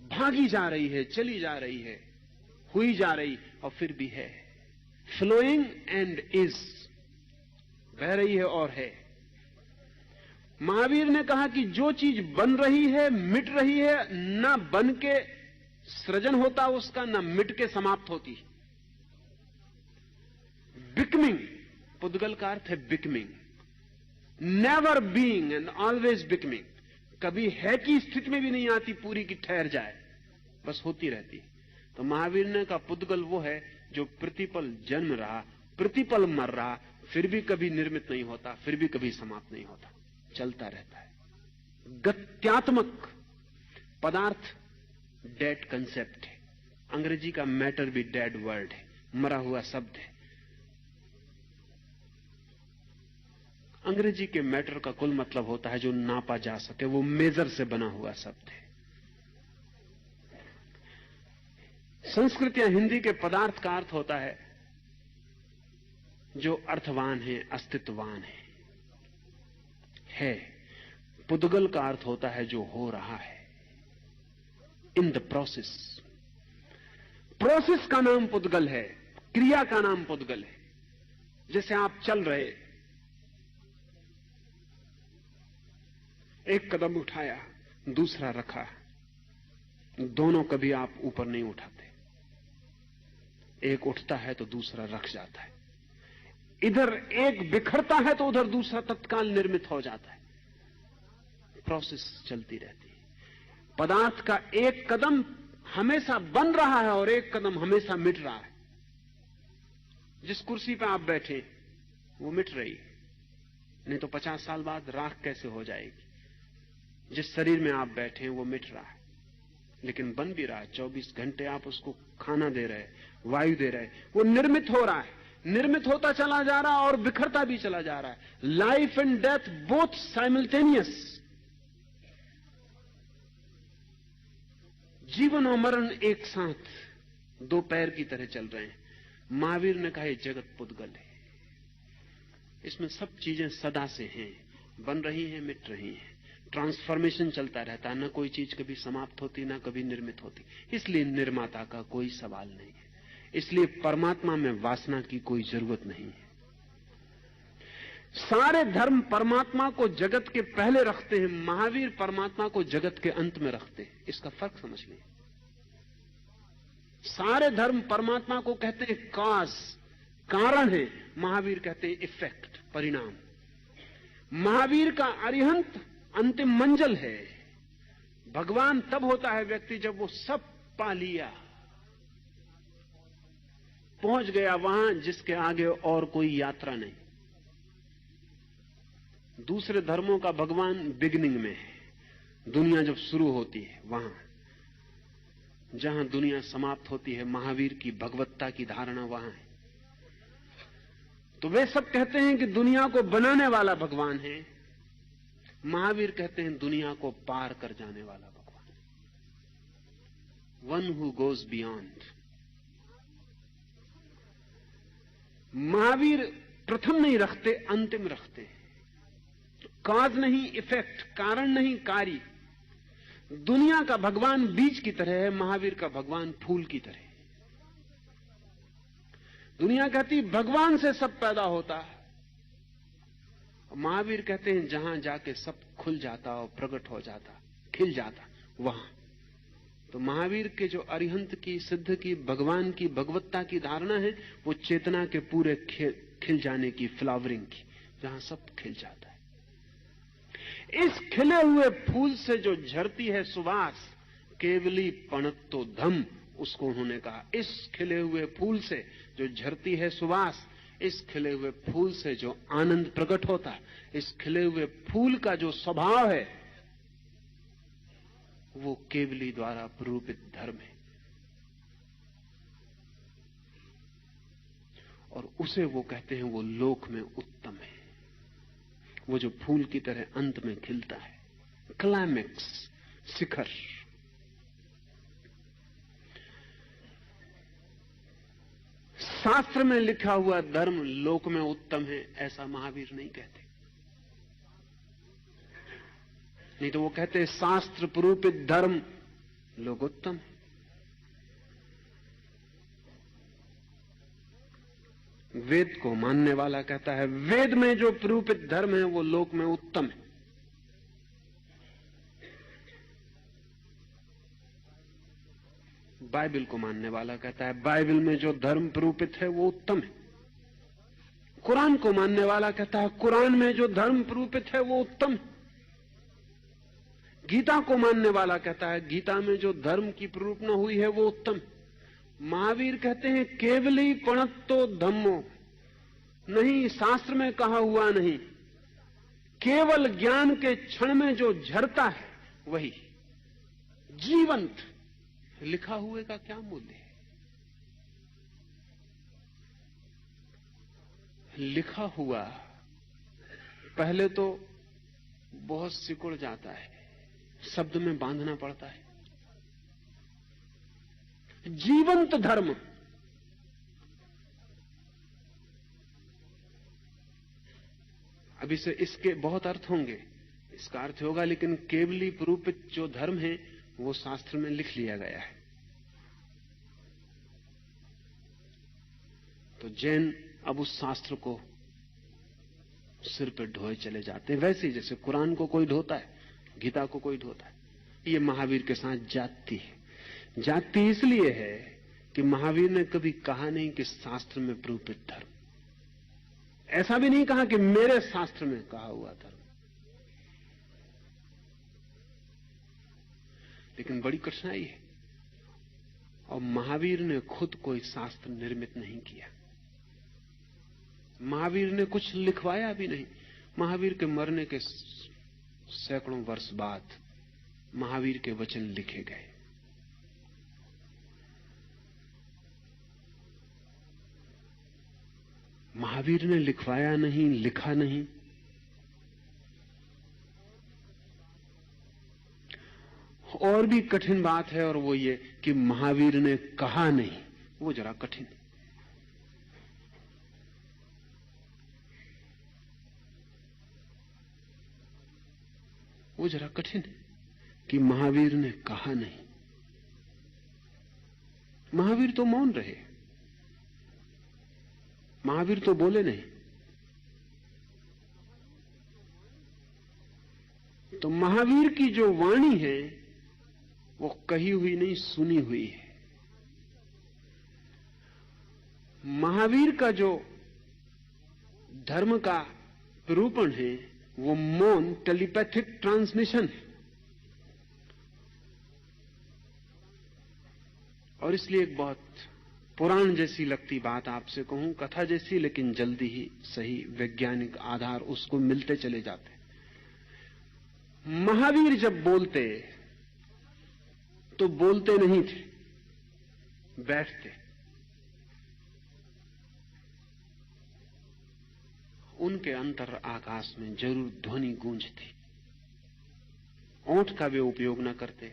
भागी जा रही है, चली जा रही है, हुई जा रही और फिर भी है। फ्लोइंग एंड इज, बह रही है और है। महावीर ने कहा कि जो चीज बन रही है, मिट रही है, ना बन के सृजन होता उसका, ना मिट के समाप्त होती। बिकमिंग, पुद्गल का अर्थ है becoming, never being and always becoming. कभी है की स्थिति में भी नहीं आती पूरी की ठहर जाए, बस होती रहती। तो महावीर ने कहा पुद्गल वो है जो प्रतिपल जन्म रहा, प्रतिपल मर रहा, फिर भी कभी निर्मित नहीं होता, फिर भी कभी समाप्त नहीं होता, चलता रहता है। गत्यात्मक पदार्थ डेड कंसेप्ट है। अंग्रेजी का मैटर भी डेड वर्ड है, मरा हुआ शब्द है। अंग्रेजी के मैटर का कुल मतलब होता है जो नापा जा सके, वो मेजर से बना हुआ शब्द है। संस्कृत या हिंदी के पदार्थ का अर्थ होता है जो अर्थवान है, अस्तित्ववान है। पुद्गल का अर्थ होता है जो हो रहा है, इन द प्रोसेस। प्रोसेस का नाम पुद्गल है, क्रिया का नाम पुद्गल है। जैसे आप चल रहे, एक कदम उठाया, दूसरा रखा, दोनों कभी आप ऊपर नहीं उठाते। एक उठता है तो दूसरा रख जाता है। इधर एक बिखरता है तो उधर दूसरा तत्काल निर्मित हो जाता है। प्रोसेस चलती रहती है। पदार्थ का एक कदम हमेशा बन रहा है और एक कदम हमेशा मिट रहा है। जिस कुर्सी पर आप बैठे वो मिट रही है, नहीं तो 50 साल बाद राख कैसे हो जाएगी। जिस शरीर में आप बैठे हैं वो मिट रहा है, लेकिन बन भी रहा है। 24 घंटे आप उसको खाना दे रहे, वायु दे रहे, वो निर्मित हो रहा है, निर्मित होता चला जा रहा है और बिखरता भी चला जा रहा है। Life and death both simultaneous. जीवन और मरण एक साथ दो पैर की तरह चल रहे हैं। महावीर ने कहा यह जगत पुद्गल है, इसमें सब चीजें सदा से हैं, बन रही हैं, मिट रही हैं, ट्रांसफॉर्मेशन चलता रहता है। न कोई चीज कभी समाप्त होती, न कभी निर्मित होती। इसलिए निर्माता का कोई सवाल नहीं है। इसलिए परमात्मा में वासना की कोई जरूरत नहीं है। सारे धर्म परमात्मा को जगत के पहले रखते हैं, महावीर परमात्मा को जगत के अंत में रखते हैं। इसका फर्क समझ लें। सारे धर्म परमात्मा को कहते हैं काज, कारण है, महावीर कहते हैं इफेक्ट, परिणाम। महावीर का अरिहंत अंतिम मंजिल है। भगवान तब होता है व्यक्ति जब वो सब पा लिया, पहुंच गया वहां जिसके आगे और कोई यात्रा नहीं। दूसरे धर्मों का भगवान बिगिनिंग में है, दुनिया जब शुरू होती है वहां। जहां दुनिया समाप्त होती है, महावीर की भगवत्ता की धारणा वहां है। तो वे सब कहते हैं कि दुनिया को बनाने वाला भगवान है, महावीर कहते हैं दुनिया को पार कर जाने वाला भगवान, one who goes beyond. Mahavir प्रथम नहीं रखते, अंतिम रखते हैं। काज नहीं इफेक्ट, कारण नहीं कार्य। दुनिया का भगवान बीज की तरह है, महावीर का भगवान फूल की तरह है। दुनिया कहती भगवान से सब पैदा होता है, महावीर कहते हैं जहां जाके सब खुल जाता और प्रकट हो जाता, खिल जाता वहां। तो महावीर के जो अरिहंत की, सिद्ध की, भगवान की, भगवत्ता की धारणा है, वो चेतना के पूरे खिल जाने की, फ्लावरिंग की, जहां सब खिल जाता है। इस खिले हुए फूल से जो झरती है सुवास, केवली पणत्तो धम, उसको उन्होंने कहा। इस खिले हुए फूल से जो झरती है सुवास, इस खिले हुए फूल से जो आनंद प्रकट होता है, इस खिले हुए फूल का जो स्वभाव है, वो केवली द्वारा प्रूपित धर्म है। और उसे वो कहते हैं वो लोक में उत्तम है, वो जो फूल की तरह अंत में खिलता है, क्लाइमेक्स, शिखर। शास्त्र में लिखा हुआ धर्म लोक में उत्तम है, ऐसा महावीर नहीं कहते। नहीं तो वो कहते शास्त्र प्रूपित धर्म लोकोत्तम है। वेद को मानने वाला कहता है वेद में जो प्रूपित धर्म है वो लोक में उत्तम है। बाइबल को मानने वाला कहता है बाइबल में जो धर्म प्रूपित है वो उत्तम है। कुरान को मानने वाला कहता है कुरान में जो धर्म प्रूपित है वो उत्तम है। गीता को मानने वाला कहता है गीता में जो धर्म की प्रूपना हुई है वो उत्तम है। महावीर कहते हैं केवली पणत्तो धम्मो, नहीं शास्त्र में कहा हुआ नहीं, केवल ज्ञान के क्षण में जो झरता है वही जीवंत। लिखा हुए का क्या मूल्य है? लिखा हुआ पहले तो बहुत सिकुड़ जाता है, शब्द में बांधना पड़ता है। जीवंत धर्म, अभी से इसके बहुत अर्थ होंगे, इसका अर्थ होगा लेकिन केवली प्रूपित जो धर्म है वो शास्त्र में लिख लिया गया है। तो जैन अब उस शास्त्र को सिर पे ढोए चले जाते हैं, वैसे ही जैसे कुरान को कोई ढोता है, गीता को कोई ढोता है। ये महावीर के साथ जाती है। जाती इसलिए है कि महावीर ने कभी कहा नहीं कि शास्त्र में प्रूपित धर्म, ऐसा भी नहीं कहा कि मेरे शास्त्र में कहा हुआ धर्म। लेकिन बड़ी कठिनाई है, और महावीर ने खुद कोई शास्त्र निर्मित नहीं किया। महावीर ने कुछ लिखवाया भी नहीं। महावीर के मरने के सैकड़ों वर्ष बाद महावीर के वचन लिखे गए। महावीर ने लिखवाया नहीं, लिखा नहीं। और भी कठिन बात है, और वो ये कि महावीर ने कहा नहीं, वो जरा कठिन है। वो जरा कठिन है कि महावीर ने कहा नहीं। महावीर तो मौन रहे, महावीर तो बोले नहीं। तो महावीर की जो वाणी है वो कही हुई नहीं, सुनी हुई है। महावीर का जो धर्म का निरूपण है वो मौन टेलीपैथिक ट्रांसमिशन है। और इसलिए एक बहुत पुराण जैसी लगती बात आपसे कहूं, कथा जैसी, लेकिन जल्दी ही सही वैज्ञानिक आधार उसको मिलते चले जाते। महावीर जब बोलते तो बोलते नहीं थे, बैठते। उनके अंतर आकाश में जरूर ध्वनि गूंजती। ओंठ का वे उपयोग न करते,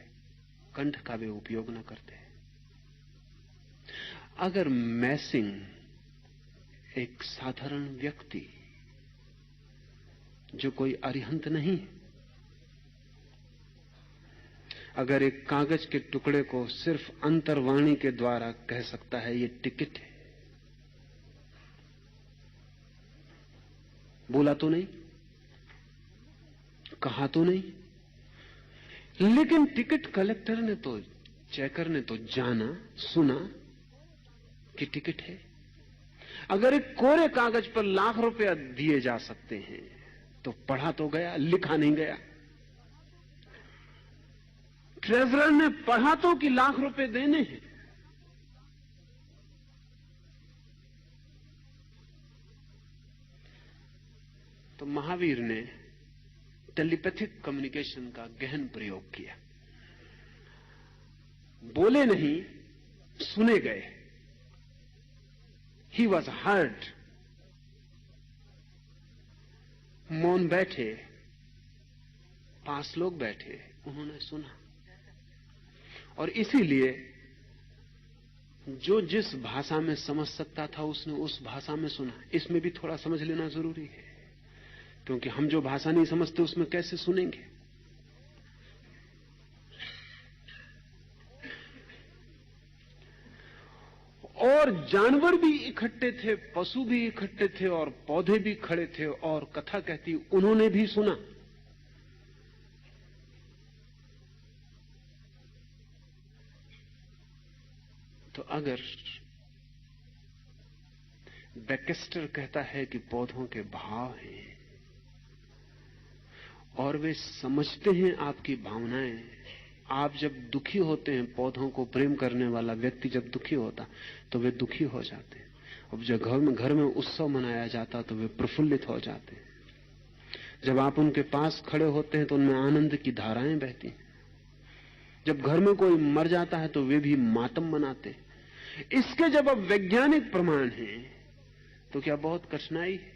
कंठ का वे उपयोग न करते। अगर मैसिंग, एक साधारण व्यक्ति जो कोई अरिहंत नहीं, अगर एक कागज के टुकड़े को सिर्फ अंतर्वाणी के द्वारा कह सकता है ये टिकट है, बोला तो नहीं, कहा तो नहीं, लेकिन टिकट कलेक्टर ने तो, चेकर ने तो जाना, सुना कि टिकट है। अगर एक कोरे कागज पर लाख रुपया दिए जा सकते हैं तो पढ़ा तो गया, लिखा नहीं गया। ट्रेजरर ने पढ़ा तो कि लाख रुपए देने हैं। तो महावीर ने टेलीपैथिक कम्युनिकेशन का गहन प्रयोग किया। बोले नहीं, सुने गए। He was heard. मौन बैठे, पास लोग बैठे, उन्होंने सुना। और इसीलिए जो जिस भाषा में समझ सकता था उसने उस भाषा में सुना। इसमें भी थोड़ा समझ लेना जरूरी है, क्योंकि हम जो भाषा नहीं समझते उसमें कैसे सुनेंगे। और जानवर भी इकट्ठे थे, पशु भी इकट्ठे थे, और पौधे भी खड़े थे, और कथा कहती उन्होंने भी सुना। तो अगर बैकेस्टर कहता है कि पौधों के भाव हैं और वे समझते हैं आपकी भावनाएं, आप जब दुखी होते हैं, पौधों को प्रेम करने वाला व्यक्ति जब दुखी होता तो वे दुखी हो जाते हैं। अब जब घर में उत्सव मनाया जाता तो वे प्रफुल्लित हो जाते हैं। जब आप उनके पास खड़े होते हैं तो उनमें आनंद की धाराएं बहती हैं। जब घर में कोई मर जाता है तो वे भी मातम मनाते हैं। इसके जब अब वैज्ञानिक प्रमाण हैं तो क्या बहुत कठिनाई है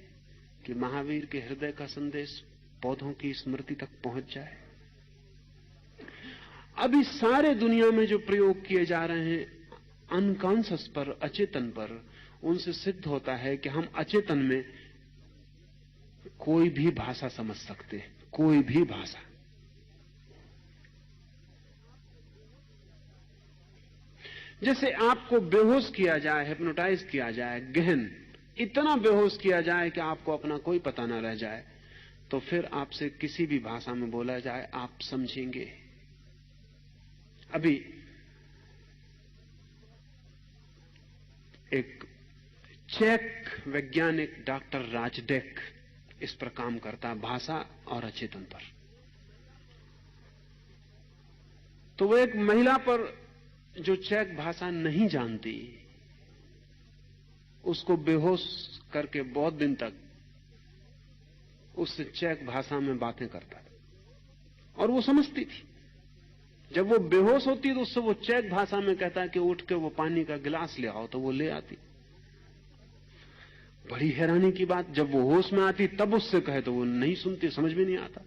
कि महावीर के हृदय का संदेश पौधों की स्मृति तक पहुंच जाए? अभी सारे दुनिया में जो प्रयोग किए जा रहे हैं अनकॉन्शियस पर, अचेतन पर, उनसे सिद्ध होता है कि हम अचेतन में कोई भी भाषा समझ सकते हैं, कोई भी भाषा। जैसे आपको बेहोश किया जाए, हिप्नोटाइज किया जाए, गहन इतना बेहोश किया जाए कि आपको अपना कोई पता ना रह जाए, तो फिर आपसे किसी भी भाषा में बोला जाए आप समझेंगे। अभी एक चेक वैज्ञानिक डॉक्टर राजडेक इस पर काम करता है, भाषा और अचेतन पर। तो वो एक महिला पर जो चेक भाषा नहीं जानती, उसको बेहोश करके बहुत दिन तक उससे चेक भाषा में बातें करता था और वो समझती थी। जब वो बेहोश होती तो उससे वो चेक भाषा में कहता है कि उठ के वो पानी का गिलास ले आओ, तो वो ले आती। बड़ी हैरानी की बात, जब वो होश में आती तब उससे कहे तो वो नहीं सुनती, समझ में नहीं आता।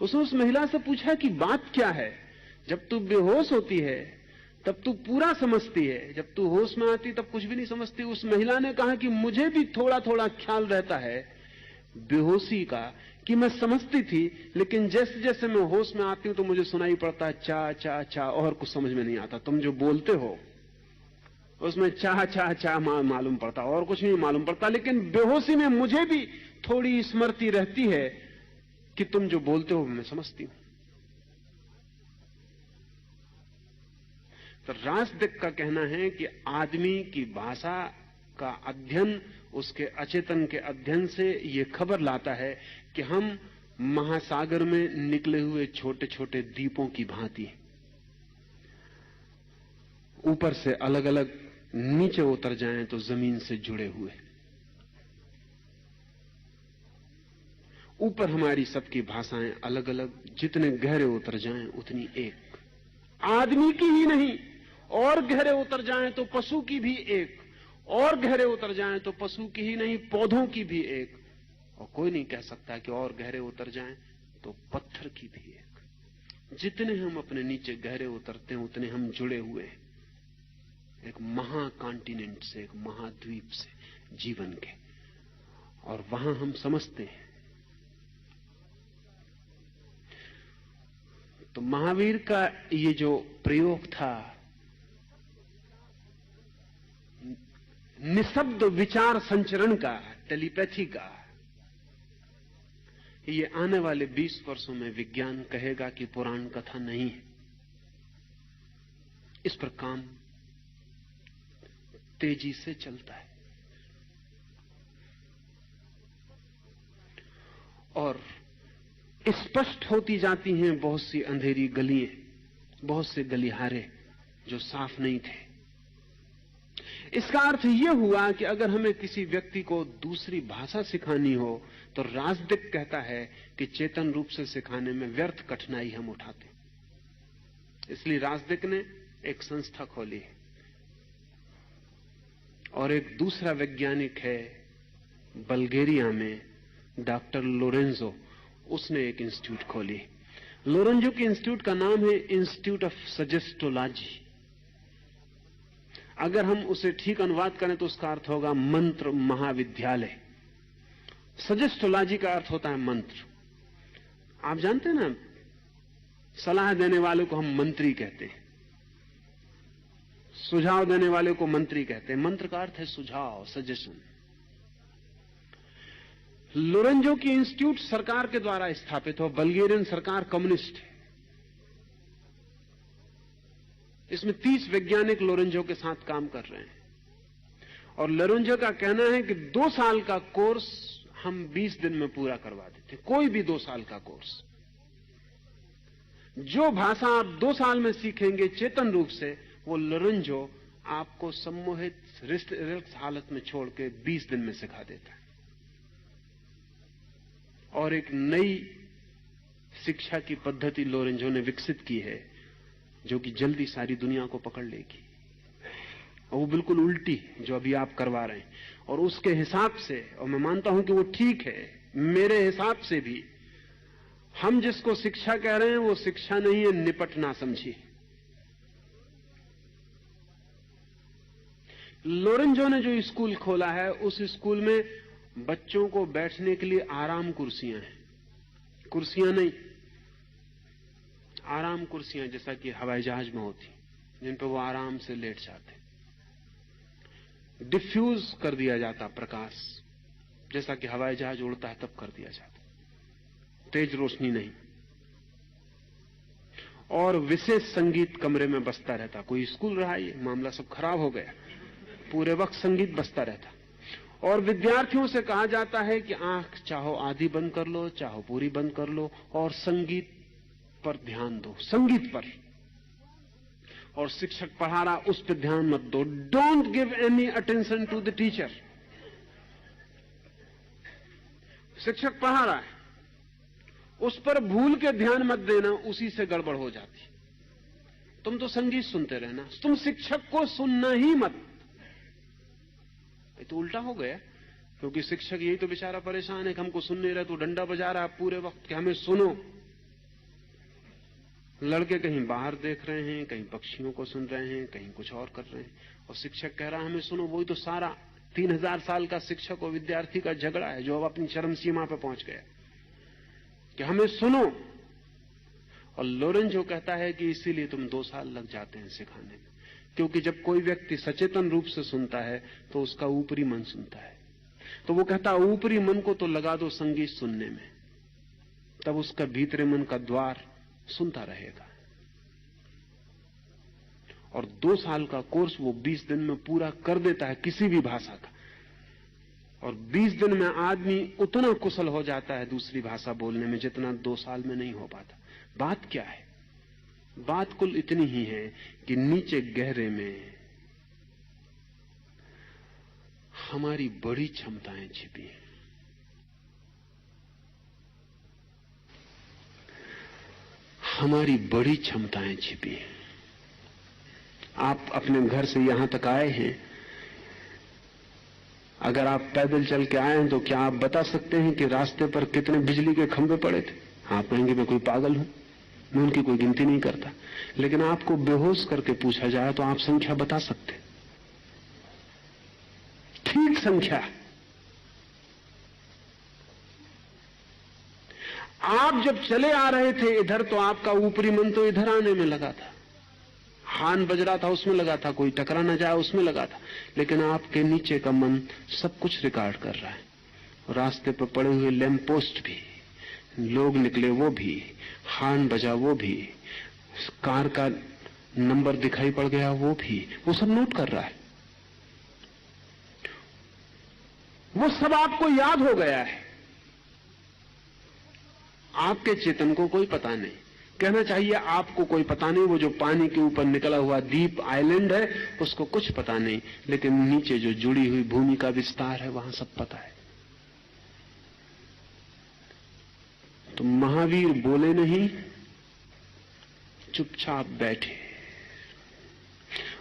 उसने उस महिला से पूछा कि बात क्या है? जब तू बेहोश होती है तब तू पूरा समझती है, जब तू होश में आती तब कुछ भी नहीं समझती। उस महिला ने कहा कि मुझे भी थोड़ा थोड़ा ख्याल रहता है बेहोशी का, कि मैं समझती थी, लेकिन जैसे जैसे मैं होश में आती हूं तो मुझे सुनाई पड़ता चा चा चा, और कुछ समझ में नहीं आता। तुम जो बोलते हो उसमें चा चा चा मालूम पड़ता, और कुछ नहीं मालूम पड़ता, लेकिन बेहोशी में मुझे भी थोड़ी स्मृति रहती है कि तुम जो बोलते हो मैं समझती हूं। तो राजदेव का कहना है कि आदमी की भाषा का अध्ययन उसके अचेतन के अध्ययन से यह खबर लाता है कि हम महासागर में निकले हुए छोटे छोटे द्वीपों की भांति हैं, ऊपर से अलग अलग, नीचे उतर जाएं तो जमीन से जुड़े हुए। ऊपर हमारी सबकी भाषाएं अलग अलग, जितने गहरे उतर जाएं उतनी एक। आदमी की ही नहीं, और गहरे उतर जाएं तो पशु की भी एक, और गहरे उतर जाएं तो पशु की ही नहीं पौधों की भी एक, और कोई नहीं कह सकता कि और गहरे उतर जाएं तो पत्थर की भी एक। जितने हम अपने नीचे गहरे उतरते हैं उतने हम जुड़े हुए हैं एक महाकॉन्टिनेंट से, एक महाद्वीप से, जीवन के, और वहां हम समझते हैं। तो महावीर का ये जो प्रयोग था निशब्द विचार संचरण का, टेलीपैथी का, ये आने वाले 20 वर्षों में विज्ञान कहेगा कि पुराण कथा नहीं है। इस पर काम तेजी से चलता है और स्पष्ट होती जाती हैं बहुत सी अंधेरी गलियां, बहुत से गलिहारे जो साफ नहीं थे। इसका अर्थ यह हुआ कि अगर हमें किसी व्यक्ति को दूसरी भाषा सिखानी हो तो राजदिक कहता है कि चेतन रूप से सिखाने में व्यर्थ कठिनाई हम उठाते। इसलिए राजदिक ने एक संस्था खोली है और एक दूसरा वैज्ञानिक है बल्गेरिया में, डॉक्टर लोरेंजो, उसने एक इंस्टीट्यूट खोली। लोरेंजो के इंस्टीट्यूट का नाम है इंस्टीट्यूट ऑफ सजेस्टोलॉजी। अगर हम उसे ठीक अनुवाद करें तो उसका अर्थ होगा मंत्र महाविद्यालय। सजेस्टोलॉजी का अर्थ होता है मंत्र। आप जानते हैं ना, सलाह देने वाले को हम मंत्री कहते हैं, सुझाव देने वाले को मंत्री कहते हैं। मंत्र का अर्थ है सुझाव, सजेशन। लोरेंजो की इंस्टीट्यूट सरकार के द्वारा स्थापित हो। बल्गेरियन सरकार कम्युनिस्ट है। इसमें 30 वैज्ञानिक लोरेंजो के साथ काम कर रहे हैं और लोरेंजो का कहना है कि 2 साल का कोर्स हम 20 दिन में पूरा करवा देते। कोई भी 2 साल का कोर्स, जो भाषा आप 2 साल में सीखेंगे चेतन रूप से, वो लोरेंजो आपको सम्मोहित रिलैक्स हालत में छोड़ के 20 दिन में सिखा देता है। और एक नई शिक्षा की पद्धति लोरेंजो ने विकसित की है जो कि जल्दी सारी दुनिया को पकड़ लेगी। और वो बिल्कुल उल्टी जो अभी आप करवा रहे हैं। और उसके हिसाब से, और मैं मानता हूं कि वो ठीक है, मेरे हिसाब से भी हम जिसको शिक्षा कह रहे हैं वो शिक्षा नहीं है, निपट ना समझिए। लोरेंजो ने जो स्कूल खोला है, उस स्कूल में बच्चों को बैठने के लिए आराम कुर्सियां हैं। कुर्सियां नहीं, आराम कुर्सियां, जैसा कि हवाई जहाज में होती, जिन पर वो आराम से लेट जाते। डिफ्यूज कर दिया जाता प्रकाश, जैसा कि हवाई जहाज उड़ता है तब कर दिया जाता, तेज रोशनी नहीं। और विशेष संगीत कमरे में बजता रहता। कोई स्कूल रहा, ये मामला सब खराब हो गया। पूरे वक्त संगीत बजता रहता। और विद्यार्थियों से कहा जाता है कि आंख चाहो आधी बंद कर लो, चाहो पूरी बंद कर लो, और संगीत पर ध्यान दो, संगीत पर। और शिक्षक पढ़ा रहा, उस पर ध्यान मत दो। Don't give any attention to the teacher. शिक्षक पढ़ा रहा है, उस पर भूल के ध्यान मत देना, उसी से गड़बड़ हो जाती। तुम तो संगीत सुनते रहना, तुम शिक्षक को सुनना ही मत। ये तो उल्टा हो गया, क्योंकि शिक्षक यही तो बेचारा परेशान है कि हमको सुन नहीं रहे, तो डंडा बजा रहा है पूरे वक्त कि हमें सुनो। लड़के कहीं बाहर देख रहे हैं, कहीं पक्षियों को सुन रहे हैं, कहीं कुछ और कर रहे हैं, और शिक्षक कह रहा है हमें सुनो। वही तो सारा 3000 साल का शिक्षक और विद्यार्थी का झगड़ा है, जो अब अपनी चरम सीमा पर पहुंच गया कि हमें सुनो। और लोरेंजो कहता है कि इसीलिए तुम 2 साल लग जाते हैं सिखाने में, क्योंकि जब कोई व्यक्ति सचेतन रूप से सुनता है तो उसका ऊपरी मन सुनता है। तो वो कहता है ऊपरी मन को तो लगा दो संगीत सुनने में, तब उसका भीतरी मन का द्वार सुनता रहेगा। और 2 साल का कोर्स वो 20 दिन में पूरा कर देता है, किसी भी भाषा का। और 20 दिन में आदमी उतना कुशल हो जाता है दूसरी भाषा बोलने में, जितना 2 साल में नहीं हो पाता। बात क्या है? बात कुल इतनी ही है कि नीचे गहरे में हमारी बड़ी क्षमताएं छिपी हैं। हमारी बड़ी क्षमताएं छिपी हैं। आप अपने घर से यहां तक आए हैं, अगर आप पैदल चल के आए हैं तो क्या आप बता सकते हैं कि रास्ते पर कितने बिजली के खंभे पड़े थे? आप कहेंगे मैं कोई पागल हूं, मैं उनकी कोई गिनती नहीं करता। लेकिन आपको बेहोश करके पूछा जाए तो आप संख्या बता सकते, ठीक संख्या। आप जब चले आ रहे थे इधर, तो आपका ऊपरी मन तो इधर आने में लगा था, हान बज रहा था उसमें लगा था, कोई टकरा न जाए उसमें लगा था। लेकिन आपके नीचे का मन सब कुछ रिकॉर्ड कर रहा है। रास्ते पर पड़े हुए लैंप पोस्ट भी, लोग निकले वो भी, हार्न बजा वो भी, कार का नंबर दिखाई पड़ गया वो भी, वो सब नोट कर रहा है। वो सब आपको याद हो गया है। आपके चेतन को कोई पता नहीं, कहना चाहिए आपको कोई पता नहीं। वो जो पानी के ऊपर निकला हुआ द्वीप आइलैंड है उसको कुछ पता नहीं, लेकिन नीचे जो जुड़ी हुई भूमि का विस्तार है वहां सब पता है। तो महावीर बोले नहीं, चुपचाप बैठे।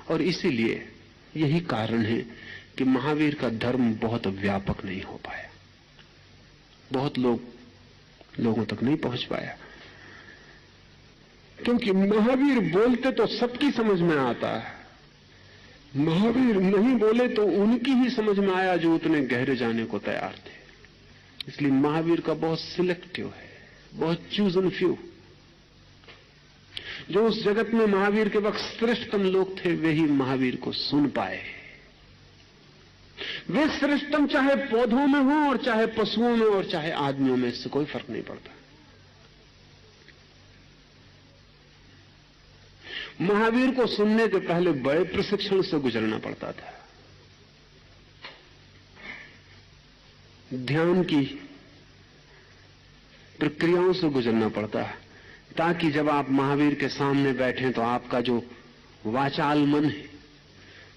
और इसीलिए यही कारण है कि महावीर का धर्म बहुत व्यापक नहीं हो पाया, बहुत लोगों तक नहीं पहुंच पाया, क्योंकि महावीर बोलते तो सबकी समझ में आता है, महावीर नहीं बोले तो उनकी ही समझ में आया जो उतने गहरे जाने को तैयार थे। इसलिए महावीर का बहुत सिलेक्टिव है, बहुत चूज एंड फ्यू। जो उस जगत में महावीर के वक्त श्रेष्ठतम लोग थे वे ही महावीर को सुन पाए। वे श्रेष्ठतम चाहे पौधों में हो और चाहे पशुओं में और चाहे आदमियों में, इससे कोई फर्क नहीं पड़ता। महावीर को सुनने के पहले बड़े प्रशिक्षण से गुजरना पड़ता था, ध्यान की प्रक्रियाओं से गुजरना पड़ता है, ताकि जब आप महावीर के सामने बैठें तो आपका जो वाचाल मन है,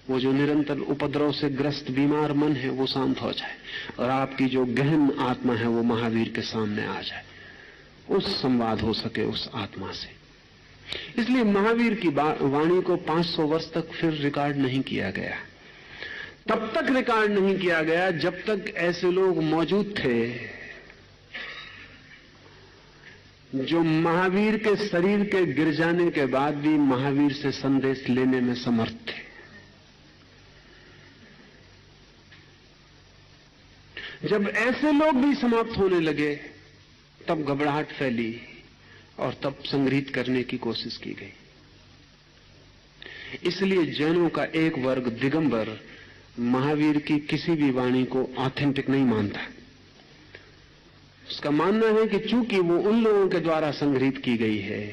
वो जो निरंतर उपद्रव से ग्रस्त बीमार मन है, वो शांत हो जाए और आपकी जो गहन आत्मा है वो महावीर के सामने आ जाए, उस संवाद हो सके उस आत्मा से। इसलिए महावीर की वाणी को 500 वर्ष तक फिर रिकॉर्ड नहीं किया गया। तब तक रिकॉर्ड नहीं किया गया जब तक ऐसे लोग मौजूद थे जो महावीर के शरीर के गिर जाने के बाद भी महावीर से संदेश लेने में समर्थ थे। जब ऐसे लोग भी समाप्त होने लगे तब घबराहट फैली और तब संग्रहित करने की कोशिश की गई। इसलिए जैनों का एक वर्ग दिगंबर महावीर की किसी भी वाणी को ऑथेंटिक नहीं मानता। उसका मानना है कि चूंकि वो उन लोगों के द्वारा संग्रहित की गई है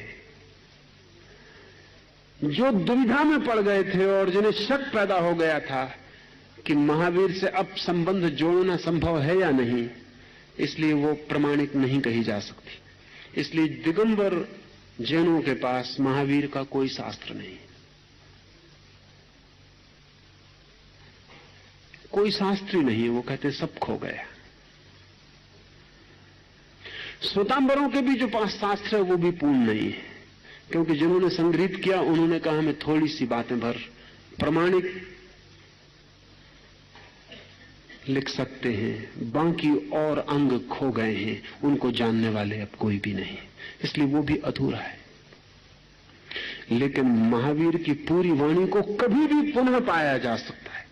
जो दुविधा में पड़ गए थे और जिन्हें शक पैदा हो गया था कि महावीर से अब संबंध जोड़ना संभव है या नहीं, इसलिए वो प्रमाणिक नहीं कही जा सकती। इसलिए दिगंबर जैनों के पास महावीर का कोई शास्त्र नहीं, कोई शास्त्री नहीं। वो कहते सब खो गया। श्वेतांबरों के भी जो पास शास्त्र है वो भी पूर्ण नहीं है, क्योंकि जिन्होंने संग्रहित किया उन्होंने कहा हमें थोड़ी सी बातें भर प्रमाणिक लिख सकते हैं, बाकी और अंग खो गए हैं, उनको जानने वाले अब कोई भी नहीं, इसलिए वो भी अधूरा है। लेकिन महावीर की पूरी वाणी को कभी भी पुनः पाया जा सकता है,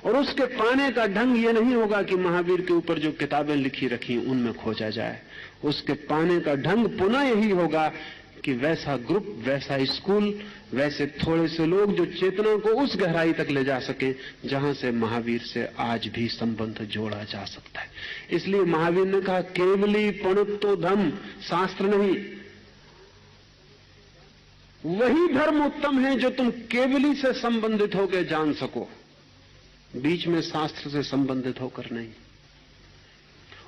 और उसके पाने का ढंग यह नहीं होगा कि महावीर के ऊपर जो किताबें लिखी रखी उनमें खोजा जाए। उसके पाने का ढंग पुनः यही होगा कि वैसा ग्रुप, वैसा स्कूल, वैसे थोड़े से लोग जो चेतना को उस गहराई तक ले जा सके जहां से महावीर से आज भी संबंध जोड़ा जा सकता है। इसलिए महावीर ने कहा केवली पणुत्तो धर्म, शास्त्र नहीं, वही धर्म उत्तम है जो तुम केवली से संबंधित होकर जान सको, बीच में शास्त्र से संबंधित होकर नहीं।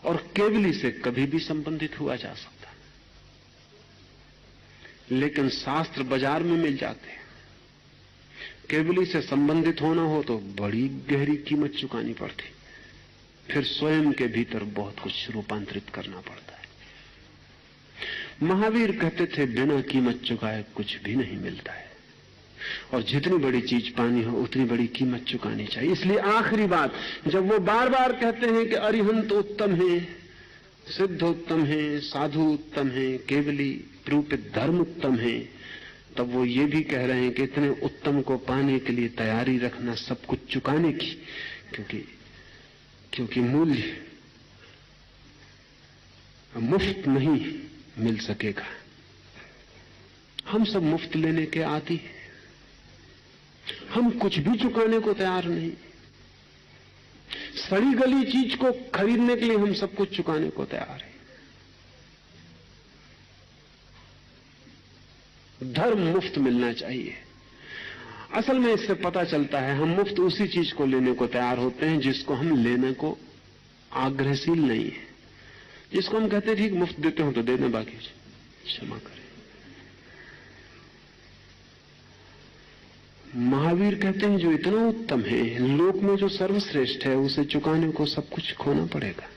और केवली से कभी भी संबंधित हुआ जा सकता है, लेकिन शास्त्र बाजार में मिल जाते हैं। केवली से संबंधित होना हो तो बड़ी गहरी कीमत चुकानी पड़ती, फिर स्वयं के भीतर बहुत कुछ रूपांतरित करना पड़ता है। महावीर कहते थे बिना कीमत चुकाए कुछ भी नहीं मिलता है, और जितनी बड़ी चीज पानी हो उतनी बड़ी कीमत चुकानी चाहिए। इसलिए आखिरी बात जब वो बार बार कहते हैं कि अरिहंत उत्तम है, सिद्ध उत्तम है, साधु उत्तम है, केवली रूपित धर्म उत्तम है, तब वो ये भी कह रहे हैं कि इतने उत्तम को पाने के लिए तैयारी रखना सब कुछ चुकाने की, क्योंकि मूल्य मुफ्त नहीं मिल सकेगा। हम सब मुफ्त लेने के आदी हैं, हम कुछ भी चुकाने को तैयार नहीं। सड़ी गली चीज को खरीदने के लिए हम सब कुछ चुकाने को तैयार हैं। धर्म मुफ्त मिलना चाहिए। असल में इससे पता चलता है हम मुफ्त उसी चीज को लेने को तैयार होते हैं जिसको हम लेने को आग्रहशील नहीं है, जिसको हम कहते हैं ठीक मुफ्त देते हो तो देना, बाकी क्षमा करें। महावीर कहते हैं जो इतना उत्तम है, लोक में जो सर्वश्रेष्ठ है, उसे चुकाने को सब कुछ खोना पड़ेगा,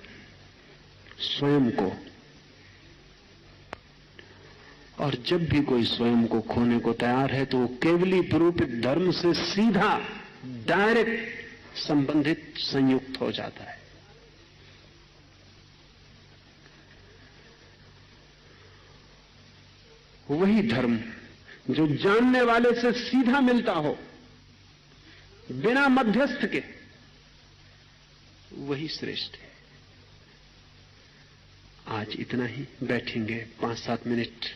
स्वयं को। और जब भी कोई स्वयं को खोने को तैयार है तो वो केवली प्ररूपित धर्म से सीधा डायरेक्ट संबंधित संयुक्त हो जाता है। वही धर्म जो जानने वाले से सीधा मिलता हो बिना मध्यस्थ के, वही श्रेष्ठ है। आज इतना ही, बैठेंगे 5-7 मिनट